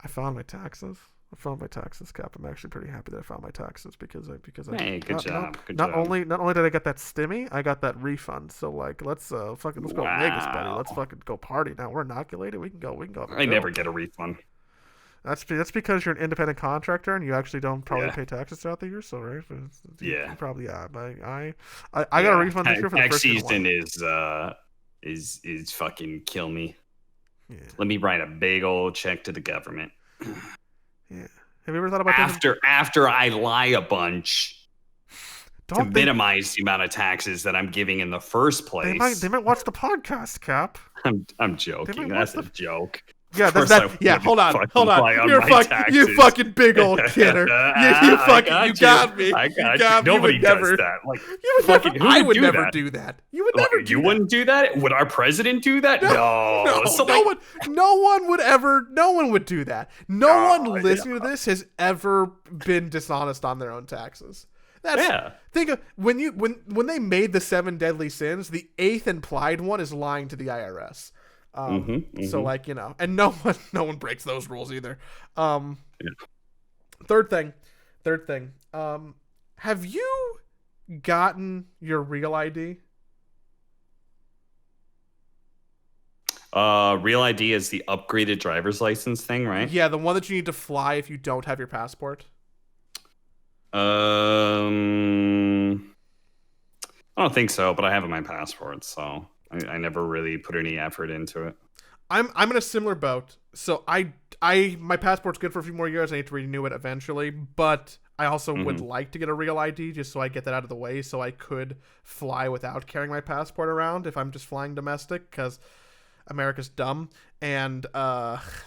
I found my taxes. Cap. I'm actually pretty happy that I found my taxes because
hey, good job.
Not only did I get that stimmy, I got that refund. So like, let's go Vegas, buddy. Let's fucking go party now. We're inoculated. We can go.
I never get a refund.
That's because you're an independent contractor and you actually don't probably pay taxes throughout the year. So right, you probably But I got a refund this year for the first
season is fucking kill me. Yeah. Let me write a big old check to the government.
Yeah. Have you ever thought about
after I lie a bunch to minimize the amount of taxes that I'm giving in the first place?
They might watch the podcast, Cap.
I'm joking. That's a joke.
Yeah, hold on. You fucking big old kidder. You got me.
I got you. Nobody does that. Like,
I would never do that. You would never do that.
You wouldn't do that? Would our president do that? No.
No one would do that. No one listening to this has ever been dishonest on their own taxes. Think of when they made the 7 deadly sins, the 8th implied one is lying to the IRS. So like, you know, and no one breaks those rules either. Third thing. Have you gotten your real ID?
Real ID is the upgraded driver's license thing, right?
Yeah, the one that you need to fly if you don't have your passport.
I don't think so, but I have my passport, so I never really put any effort into it.
I'm in a similar boat. So my passport's good for a few more years. I need to renew it eventually, but I also would like to get a real ID just so I get that out of the way, so I could fly without carrying my passport around if I'm just flying domestic, because America's dumb. And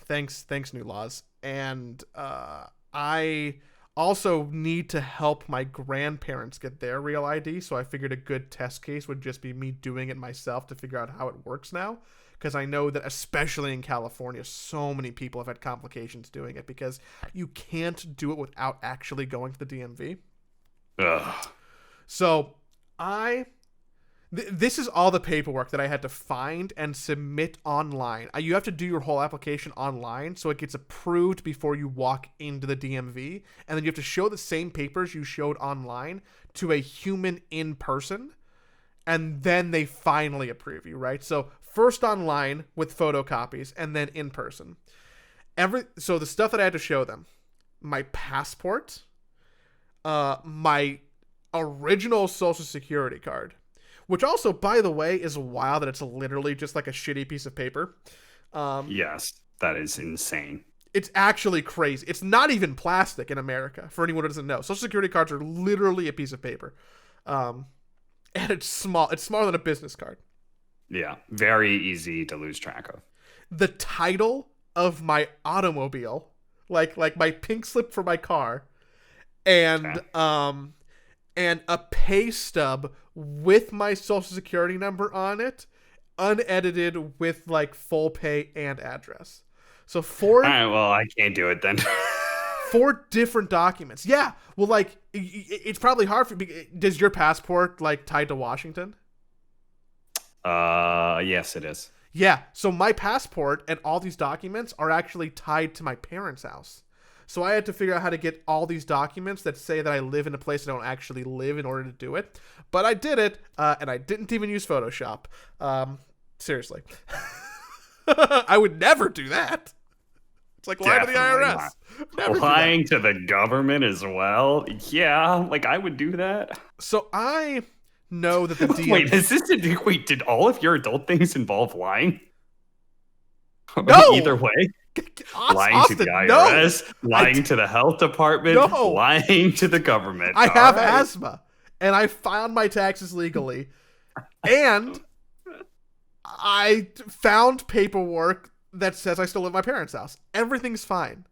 thanks new laws. And I also need to help my grandparents get their real ID, so I figured a good test case would just be me doing it myself to figure out how it works now, because I know that especially in California, so many people have had complications doing it because you can't do it without actually going to the DMV.
Ugh.
So this is all the paperwork that I had to find and submit online. You have to do your whole application online, so it gets approved before you walk into the DMV. And then you have to show the same papers you showed online to a human in person. and then they finally approve you, right? So first online with photocopies, and then in person. So the stuff that I had to show them: my passport, my original social security card, which also, by the way, is wild that it's literally just like a shitty piece of paper.
Yes, that is insane.
It's actually crazy. It's not even plastic in America, for anyone who doesn't know. Social security cards are literally a piece of paper. And it's small. It's smaller than a business card.
Yeah, very easy to lose track of.
The title of my automobile, like my pink slip for my car, and and a pay stub with my social security number on it, unedited with like full pay and address. So
All right, well, I can't do it then.
4 different documents. Yeah. Well, like, it's probably hard for. Does your passport like tied to Washington?
Yes, it is.
Yeah. So my passport and all these documents are actually tied to my parents' house. So I had to figure out how to get all these documents that say that I live in a place I don't actually live in order to do it. But I did it, and I didn't even use Photoshop. Seriously. I would never do that. It's like lying to the IRS.
Lying to the government as well? Yeah, like I would do that.
So I know that the
DMV... Wait, did all of your adult things involve lying?
No!
Either way? Lying
Austin,
to the IRS, lying to the health department, lying to the government.
I have asthma, and I filed my taxes legally, and I found paperwork that says I still live at my parents' house. Everything's fine.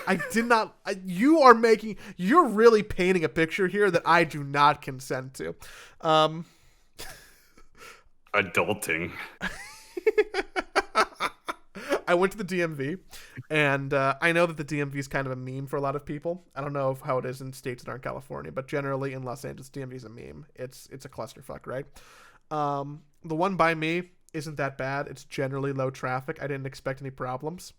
I did not. You're really painting a picture here that I do not consent to.
Adulting.
I went to the DMV, and I know that the DMV is kind of a meme for a lot of people. I don't know how it is in states that aren't California, but generally in Los Angeles, DMV is a meme. It's a clusterfuck, right? The one by me isn't that bad. It's generally low traffic. I didn't expect any problems.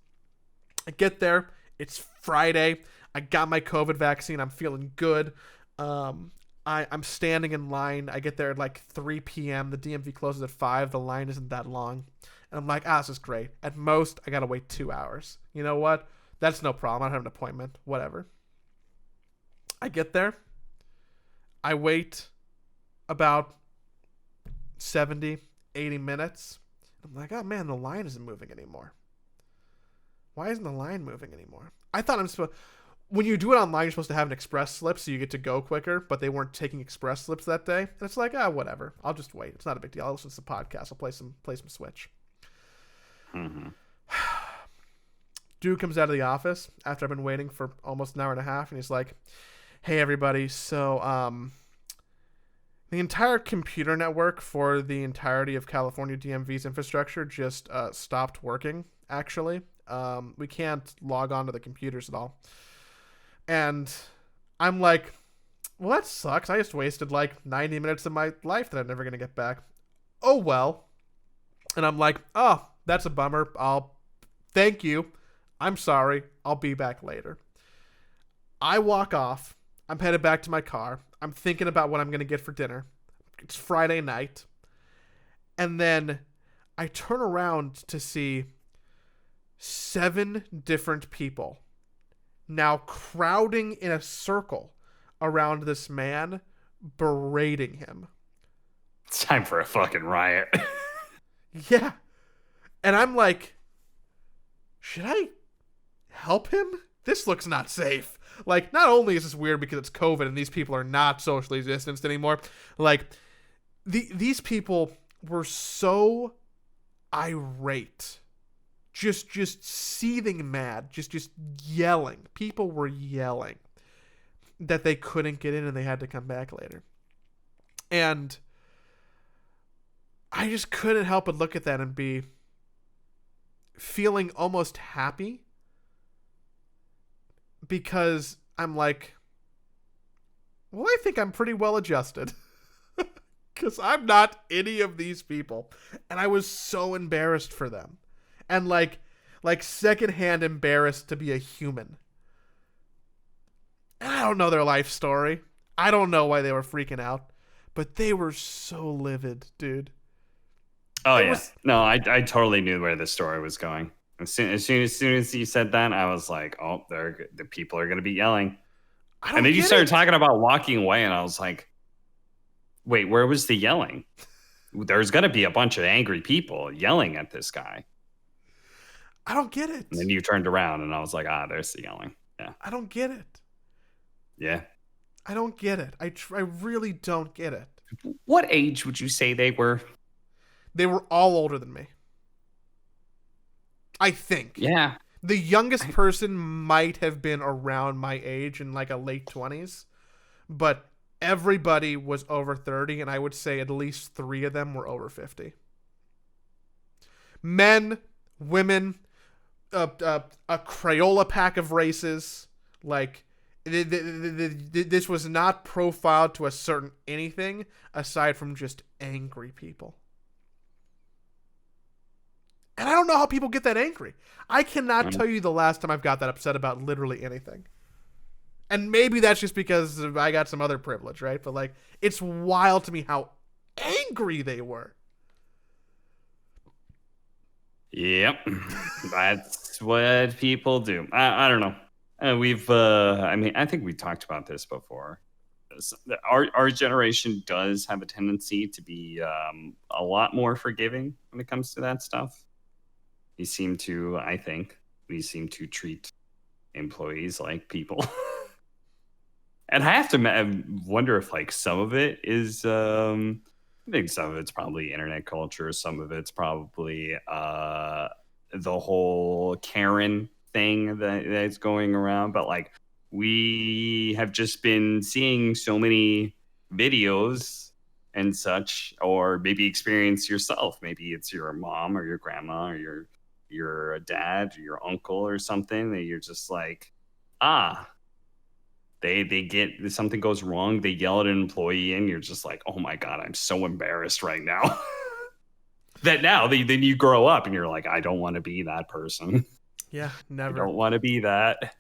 I get there. It's Friday. I got my COVID vaccine. I'm feeling good. I'm standing in line. I get there at like 3 p.m. The DMV closes at 5. The line isn't that long. And I'm like, this is great. At most, I got to wait 2 hours. You know what? That's no problem. I don't have an appointment. Whatever. I get there. I wait about 70, 80 minutes. I'm like, oh man, the line isn't moving anymore. Why isn't the line moving anymore? I thought when you do it online, you're supposed to have an express slip so you get to go quicker, but they weren't taking express slips that day. And it's like, whatever. I'll just wait. It's not a big deal. I'll listen to the podcast. I'll play some Switch.
Mm-hmm.
Dude comes out of the office after I've been waiting for almost an hour and a half, and he's like, hey everybody, so the entire computer network for the entirety of California DMV's infrastructure just stopped working, actually. We can't log on to the computers at all. And I'm like, well, that sucks. I just wasted like 90 minutes of my life that I'm never going to get back. Oh, well. And I'm like, oh, that's a bummer. Thank you. I'm sorry. I'll be back later. I walk off. I'm headed back to my car. I'm thinking about what I'm going to get for dinner. It's Friday night. And then I turn around to see 7 different people now crowding in a circle around this man, berating him.
It's time for a fucking riot.
Yeah. And I'm like, should I help him? This looks not safe. Like, not only is this weird because it's COVID and these people are not socially distanced anymore, like, these people were so irate. Just seething mad. Just yelling. People were yelling that they couldn't get in and they had to come back later. And I just couldn't help but look at that and be feeling almost happy, because I'm like, well, I think I'm pretty well adjusted, because I'm not any of these people. And I was so embarrassed for them, and like secondhand embarrassed to be a human. And I don't know their life story. I don't know why they were freaking out. but they were so livid, dude.
Oh
It
yeah,
was.
no, I totally knew where the story was going. As soon as you said that, I was like, oh, the people are gonna be yelling.
I
And
don't
then you
get
started
it.
talking about walking away, and I was like, wait, where was the yelling? There's gonna be a bunch of angry people yelling at this guy.
I don't get
And
it.
then you turned around, and I was like, there's the yelling. Yeah,
I don't get it.
yeah.
I don't get it. I really don't get it.
What age would you say they were?
They were all older than me. I think.
Yeah,
The youngest
I,
person might have been around my age in like a late 20s, but everybody was over 30, and I would say at least 3 of them were over 50. Men, women, a Crayola pack of races. Like, this was not profiled to a certain anything aside from just angry people. And I don't know how people get that angry. I cannot tell you the last time I've got that upset about literally anything. And maybe that's just because I got some other privilege, right? But like, it's wild to me how angry they were.
yep, that's what people do. I don't know. I mean, I think we talked about this before. Our generation does have a tendency to be a lot more forgiving when it comes to that stuff. I think, we seem to treat employees like people. And I have to wonder if like some of it is I think some of it's probably internet culture, some of it's probably the whole Karen thing that's going around, but like we have just been seeing so many videos and such, or maybe experience yourself, maybe it's your mom or your grandma or your dad or your uncle or something, that you're just like, ah, they get something goes wrong, they yell at an employee, and you're just like, oh my god, I'm so embarrassed right now. That now then you grow up and you're like, I don't want to be that person.
Yeah,
I
never.
don't want to be that.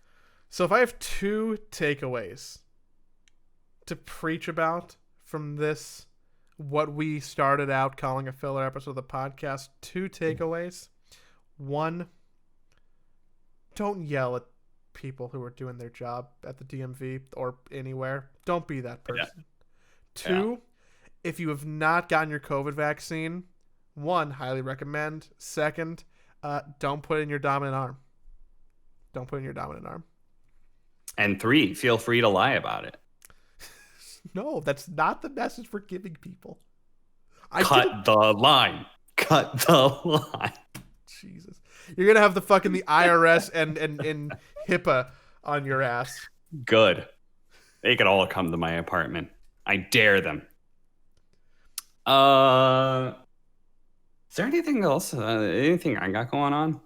So if I have 2 takeaways to preach about from this, what we started out calling a filler episode of the podcast, 2 takeaways. 1, don't yell at people who are doing their job at the DMV or anywhere. Don't be that
Yeah.
person.
Yeah.
2, if you have not gotten your COVID vaccine, 1, highly recommend. 2nd, don't put it in your dominant arm. Don't put it in your dominant arm.
And 3, feel free to lie about it.
No, that's not the message for giving people.
Cut the line. Cut the line.
Jesus. You're going to have the IRS and HIPAA on your ass.
Good. They could all come to my apartment. I dare them. Is there anything else? Anything I got going on?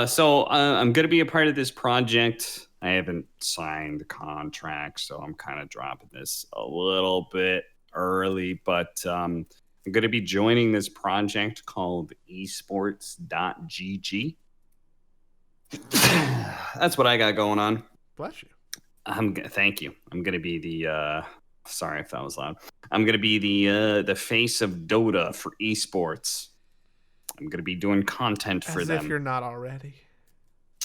So I'm going to be a part of this project. I haven't signed the contract, so I'm kind of dropping this a little bit early, but I'm going to be joining this project called esports.gg. That's what I got going on.
Bless you.
Thank you. I'm going to be the sorry if that was loud. I'm going to be the face of DOTA for esports. I'm going to be doing content for them.
As if you're not already.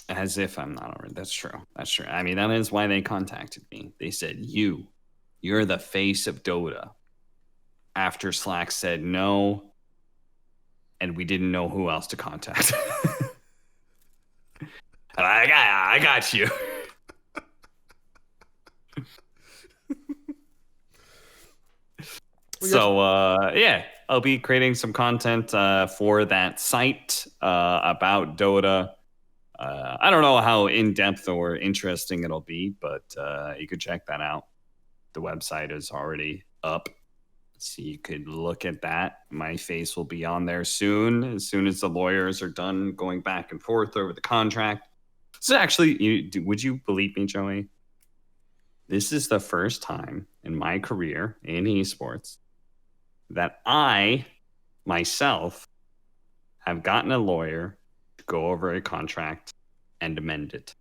As if I'm not already. That's true. That's true. I mean, that is why they contacted me. They said, you're the face of DOTA. After Slack said no, and we didn't know who else to contact. And I got you. So, yeah, I'll be creating some content for that site about Dota. I don't know how in-depth or interesting it'll be, but you could check that out. The website is already up, so you could look at that. My face will be on there soon as the lawyers are done going back and forth over the contract. So actually, would you believe me, Joey? This is the first time in my career in esports that I, myself, have gotten a lawyer to go over a contract and amend it.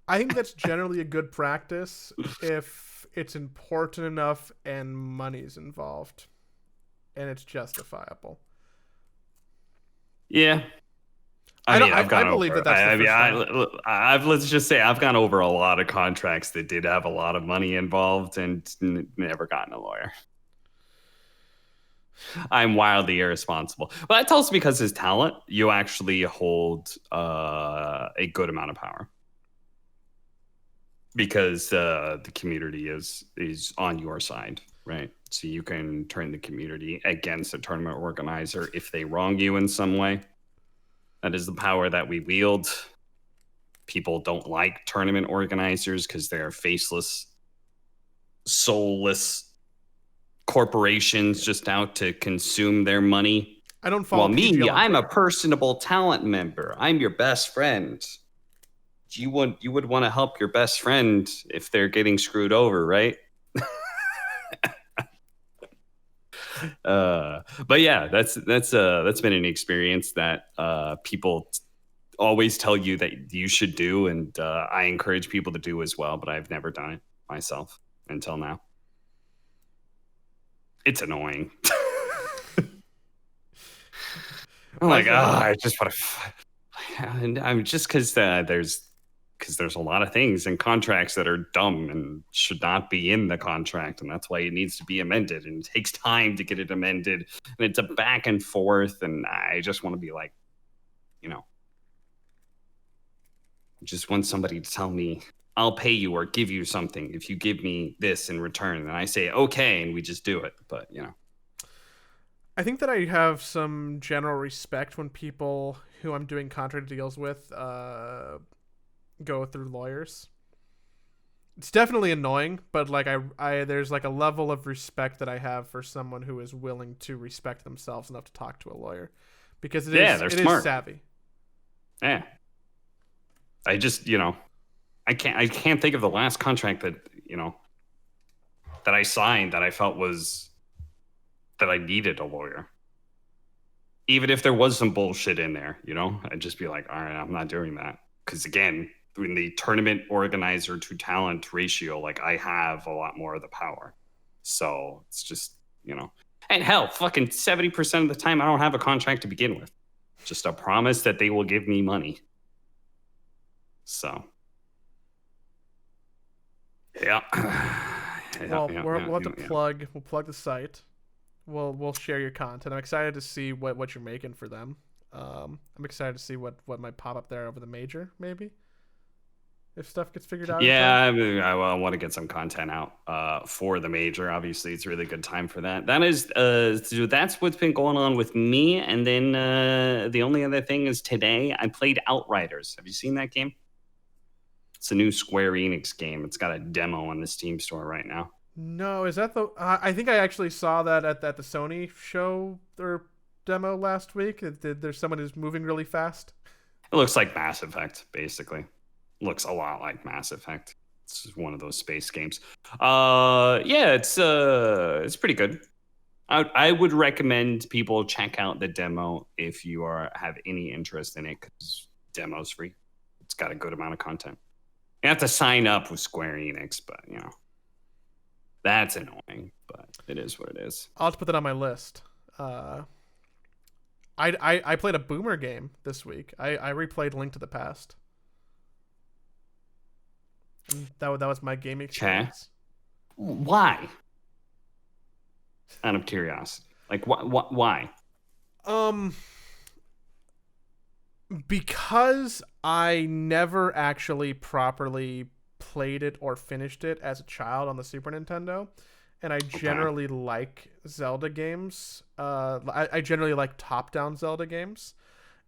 I think that's generally a good practice if it's important enough, and money's involved, and it's justifiable.
Yeah. I
I don't.
mean, I've
I
gone
believe
over.
that that's the
I mean,
first thing.
I've let's just say I've gone over a lot of contracts that did have a lot of money involved and never gotten a lawyer. I'm wildly irresponsible. But that's also because his talent, you actually hold a good amount of power because the community is on your side, right? So you can turn the community against a tournament organizer if they wrong you in some way. That is the power that we wield. People don't like tournament organizers because they're faceless, soulless corporations just out to consume their money.
I don't follow
Well, me,
PGL on
I'm a
Twitter.
personable talent member. I'm your best friend. You would want to help your best friend if they're getting screwed over, right? But yeah, that's been an experience that people always tell you that you should do, and I encourage people to do as well. But I've never done it myself until now. It's annoying. I'm
Why
like,
is that annoying?
I just want to. And I'm just because there's a lot of things in contracts that are dumb and should not be in the contract, and that's why it needs to be amended. And it takes time to get it amended, and it's a back and forth. And I just want to be like, you know, just want somebody to tell me I'll pay you or give you something if you give me this in return. And I say okay, and we just do it. But
I think that I have some general respect when people who I'm doing contract deals with go through lawyers. It's definitely annoying, but like I there's like a level of respect that I have for someone who is willing to respect themselves enough to talk to a lawyer, because
yeah, they're
it is
smart.
savvy.
Yeah, I just I can't think of the last contract that that I signed that I felt was that I needed a lawyer. Even if there was some bullshit in there, I'd just be like, all right, I'm not doing that. Because again, in the tournament organizer to talent ratio, like I have a lot more of the power. So it's just, and hell, fucking 70% of the time, I don't have a contract to begin with. Just a promise that they will give me money. So, yeah.
Well, we'll have to plug. We'll plug the site. We'll share your content. I'm excited to see what you're making for them. I'm excited to see what might pop up there over the major, maybe, if stuff gets figured out.
Yeah, I want to get some content out for the major. Obviously, it's a really good time for that. That is, so that's what's been going on with me. And then the only other thing is today I played Outriders. Have you seen that game? It's a new Square Enix game. It's got a demo on the Steam store right now.
No, is that the? I think I actually saw that at the Sony show or demo last week. There's someone who's moving really fast.
It looks like Mass Effect, basically. Looks a lot like Mass Effect. It's one of those space games. Yeah, it's pretty good. I would recommend people check out the demo if you have any interest in it, because demo's free. It's got a good amount of content. You have to sign up with Square Enix, but that's annoying. But it is what it is.
I'll have to put that on my list. I played a boomer game this week. I replayed Link to the Past. And that was my gaming experience.
Why? Out of curiosity, like why?
Because I never actually properly played it or finished it as a child on the Super Nintendo, and I generally like Zelda games. I generally like top-down Zelda games,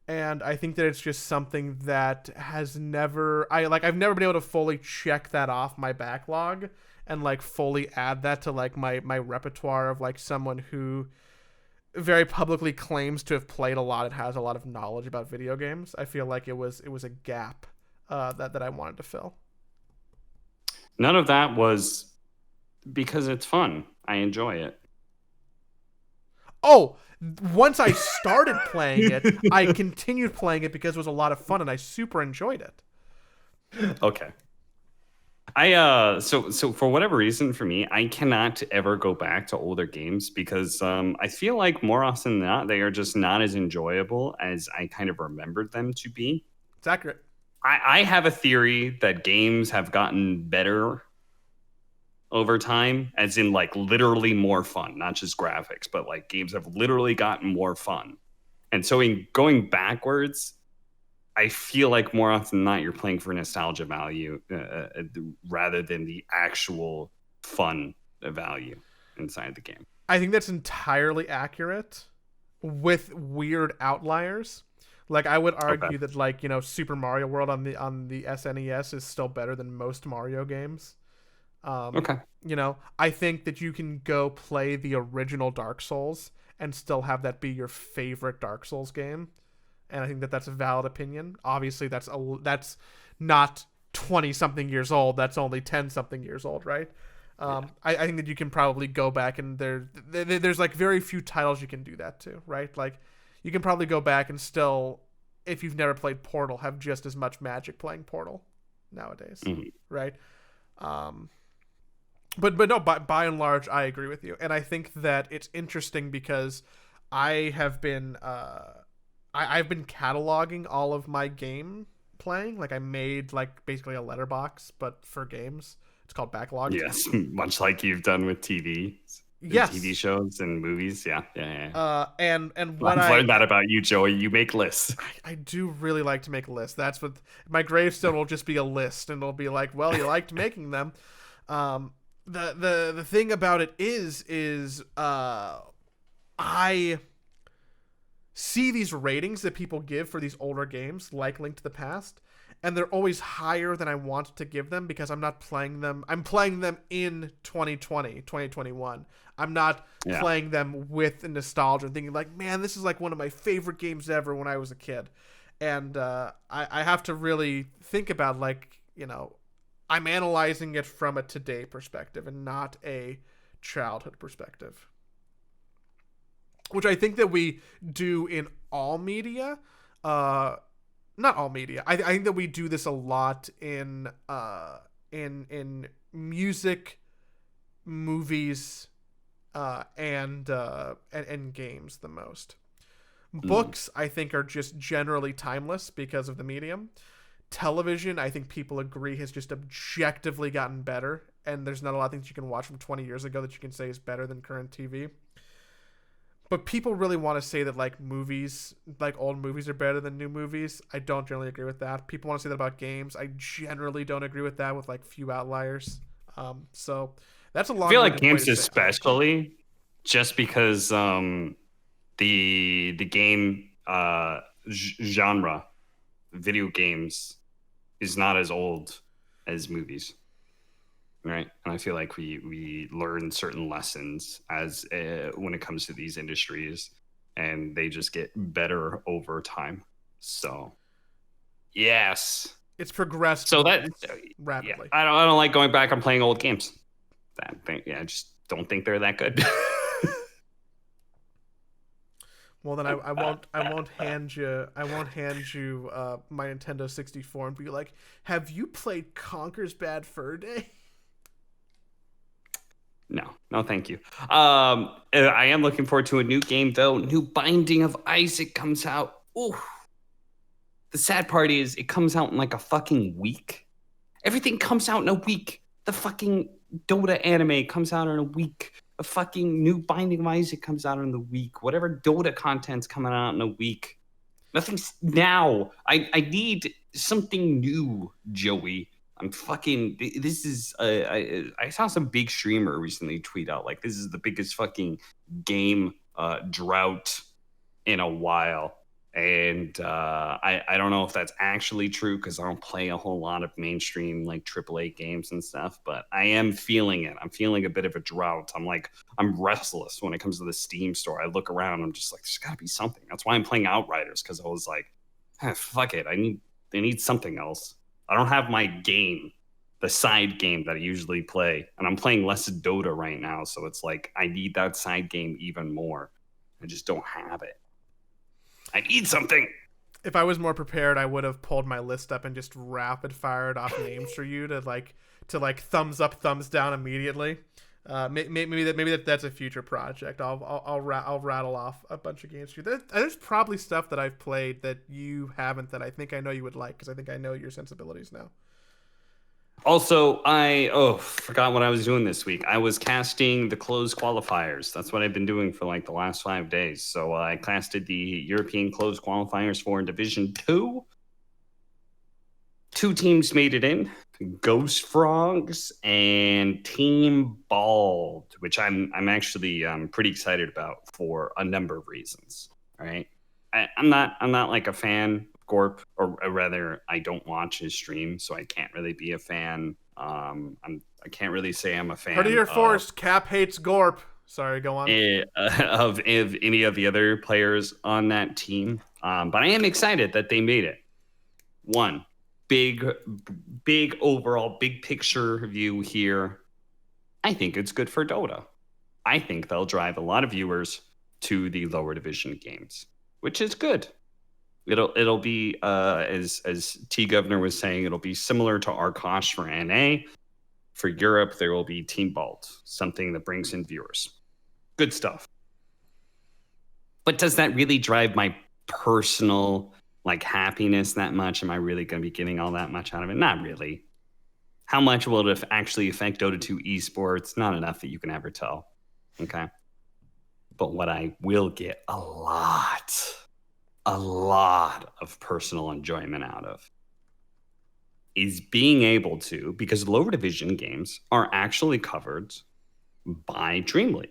and I think that it's just something that has never I've never been able to fully check that off my backlog and like fully add that to like my repertoire of like someone who very publicly claims to have played a lot and has a lot of knowledge about video games. I feel like it was a gap that I wanted to fill.
None of that was because it's fun. I enjoy it.
Oh, once I started playing it, I continued playing it because it was a lot of fun and I super enjoyed it.
Okay. So for whatever reason for me, I cannot ever go back to older games because I feel like more often than not they are just not as enjoyable as I kind of remembered them to be.
It's accurate.
I have a theory that games have gotten better over time, as in like literally more fun, not just graphics, but like games have literally gotten more fun. And so in going backwards, I feel like more often than not, you're playing for nostalgia value rather than the actual fun value inside the game.
I think that's entirely accurate, with weird outliers. Like I would
Okay.
argue that like Super Mario World on the SNES is still better than most Mario games. Um,
Okay.
I think that you can go play the original Dark Souls and still have that be your favorite Dark Souls game, and I think that that's a valid opinion. Obviously, that's not 20 something years old. That's only 10 something years old, right?
Yeah.
I think that you can probably go back and there's like very few titles you can do that to, right? Like you can probably go back and still, if you've never played Portal, have just as much magic playing Portal nowadays,
Mhm.
right? Um, but no, by and large, I agree with you, and I think that it's interesting because I have been I've been cataloging all of my game playing. Like I made like basically a letterbox, but for games. It's called Backlogged.
Yes, much like you've done with TV
Yes.
shows and movies. Yeah, yeah, yeah.
And what
I've learned that about you, Joey. You make lists.
I do really like to make lists. That's what my gravestone will just be, a list, and it'll be like, well, you liked making them. Um, the thing about it is I see these ratings that people give for these older games, like Link to the Past, and they're always higher than I want to give them because I'm not playing them. I'm playing them in 2020, 2021. I'm not
Yeah.
playing them with nostalgia and thinking like, man, this is like one of my favorite games ever when I was a kid. And I have to really think about like, I'm analyzing it from a today perspective and not a childhood perspective, which I think that we do in all media. Not all media. I think that we do this a lot in music, movies, and games the most.
Mm.
Books, I think, are just generally timeless because of the medium. Television, I think people agree, has just objectively gotten better, and there's not a lot of things you can watch from 20 years ago that you can say is better than current TV. But people really want to say that like movies, like old movies, are better than new movies. I don't generally agree with that. People want to say that about games. I generally don't agree with that, with like few outliers. So that's a
I feel like
long-winded way to
games
say I agree.
especially just because the game genre video games is not as old as movies, right? And I feel like we learn certain lessons as when it comes to these industries, and they just get better over time. So yes,
It's progressed
so that yeah,
rapidly.
I don't like going back and playing old games. That thing, yeah, I just don't think they're that good.
Well, then I won't hand you my Nintendo 64 and be like, have you played Conker's Bad Fur Day?
No, no, thank you. I am looking forward to a new game though. New Binding of Isaac comes out. Ooh, the sad part is it comes out in like a fucking week. Everything comes out in a week. The fucking Dota anime comes out in a week. A fucking new Binding of Isaac comes out in the week. Whatever Dota content's coming out in a week. Nothing's now. I need something new, Joey. I'm fucking. This is. I saw some big streamer recently tweet out like this is the biggest fucking game drought in a while, and I don't know if that's actually true because I don't play a whole lot of mainstream like AAA games and stuff. But I am feeling it. I'm feeling a bit of a drought. I'm restless when it comes to the Steam store. I look around. I'm just like, there's got to be something. That's why I'm playing Outriders because I was like, fuck it. I need something else. I don't have my game, the side game that I usually play, and I'm playing less Dota right now. So it's like I need that side game even more. I just don't have it. I need something.
If I was more prepared, I would have pulled my list up and just rapid fired off names for you to like to like thumbs up, thumbs down immediately. Maybe that's a future project. I'll rattle off a bunch of games for you. There's probably stuff that I've played that you haven't that I think I know you would like because I think I know your sensibilities now.
Also, I forgot what I was doing this week. I was casting the closed qualifiers. That's what I've been doing for like the last 5 days. So I casted the European closed qualifiers for Division 2. 2 teams made it in, Ghost Frogs and Team Bald, which I'm actually pretty excited about for a number of reasons. All right, I'm not like a fan of Gorp, or rather, I don't watch his stream, so I can't really be a fan. I can't really say I'm a fan.
Heard of your forced. Cap hates Gorp. Sorry, go on.
Of any of the other players on that team, but I am excited that they made it. One. Big overall, big picture view here. I think it's good for Dota. I think they'll drive a lot of viewers to the lower division games, which is good. It'll be as T Governor was saying, it'll be similar to Arkosh for NA. For Europe, there will be Team Balt, something that brings in viewers. Good stuff. But does that really drive my personal like happiness that much? Am I really going to be getting all that much out of it? Not really. How much will it actually affect Dota 2 esports? Not enough that you can ever tell. Okay. But what I will get a lot of personal enjoyment out of is being able to, because lower division games are actually covered by Dream League.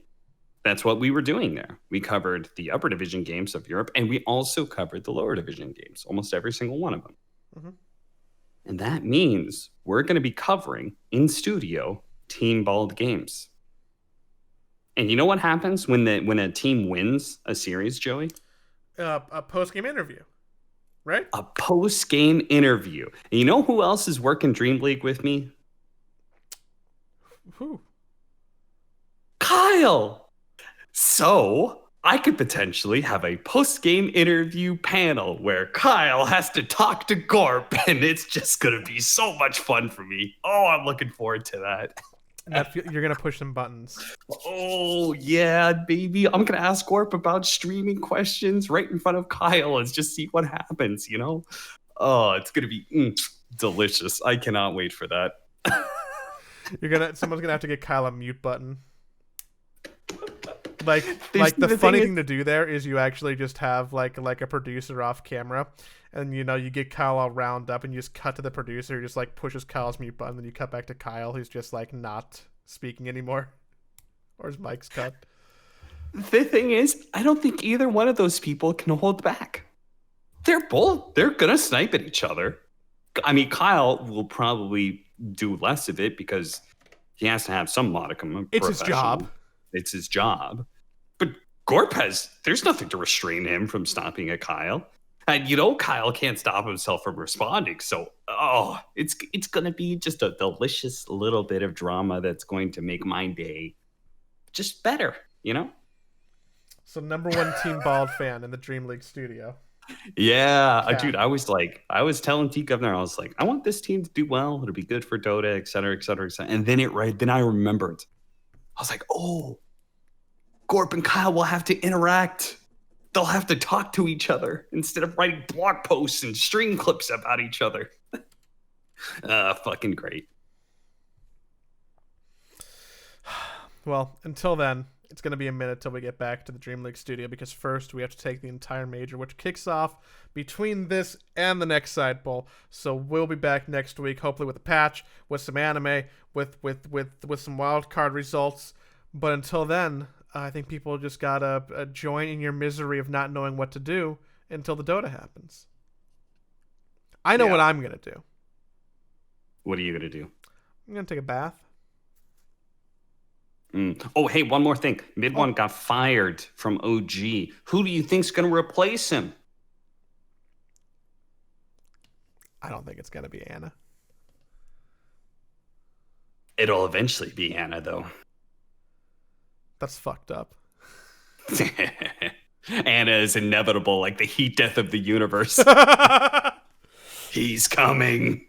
That's what we were doing there. We covered the upper division games of Europe, and we also covered the lower division games, almost every single one of them. Mm-hmm. And that means we're going to be covering in studio Team Bald games. And you know what happens when a team wins a series, Joey?
A post-game interview, right?
A post-game interview. And you know who else is working Dream League with me?
Who?
Kyle! So I could potentially have a post-game interview panel where Kyle has to talk to Gorp, and it's just going to be so much fun for me. Oh, I'm looking forward to that.
You're going to push some buttons.
Oh, yeah, baby. I'm going to ask Gorp about streaming questions right in front of Kyle and just see what happens, you know? Oh, it's going to be delicious. I cannot wait for that.
Someone's going to have to get Kyle a mute button. Like the funny thing to do there is you actually just have like a producer off camera, and you get Kyle all round up, and you just cut to the producer who just like pushes Kyle's mute button, then you cut back to Kyle who's just like not speaking anymore, or his mic's cut.
The thing is, I don't think either one of those people can hold back. They're gonna snipe at each other. I mean, Kyle will probably do less of it because he has to have some modicum of
It's his job.
It's his job. But Gorp there's nothing to restrain him from stopping at Kyle. And Kyle can't stop himself from responding. So, it's going to be just a delicious little bit of drama that's going to make my day just better,
So #1 Team Bald fan in the Dream League studio.
Yeah, dude, I was telling T Governor, I was like, I want this team to do well. It'll be good for Dota, et cetera, et cetera, et cetera. And then I remembered. I was like, Gorp and Kyle will have to interact. They'll have to talk to each other instead of writing blog posts and stream clips about each other. Fucking great.
Well, until then, it's going to be a minute till we get back to the Dream League studio, because first we have to take the entire major, which kicks off between this and the next side bowl. So we'll be back next week, hopefully with a patch, with some anime, with some wild card results. But until then, I think people just gotta join in your misery of not knowing what to do until the Dota happens. I know what I'm gonna do.
What are you gonna do?
I'm gonna take a bath.
Oh, hey, one more thing. Mid1 got fired from OG. Who do you think's gonna replace him?
I don't think it's gonna be Anna.
It'll eventually be Anna, though.
That's fucked up.
Anna is inevitable, like the heat death of the universe. He's coming.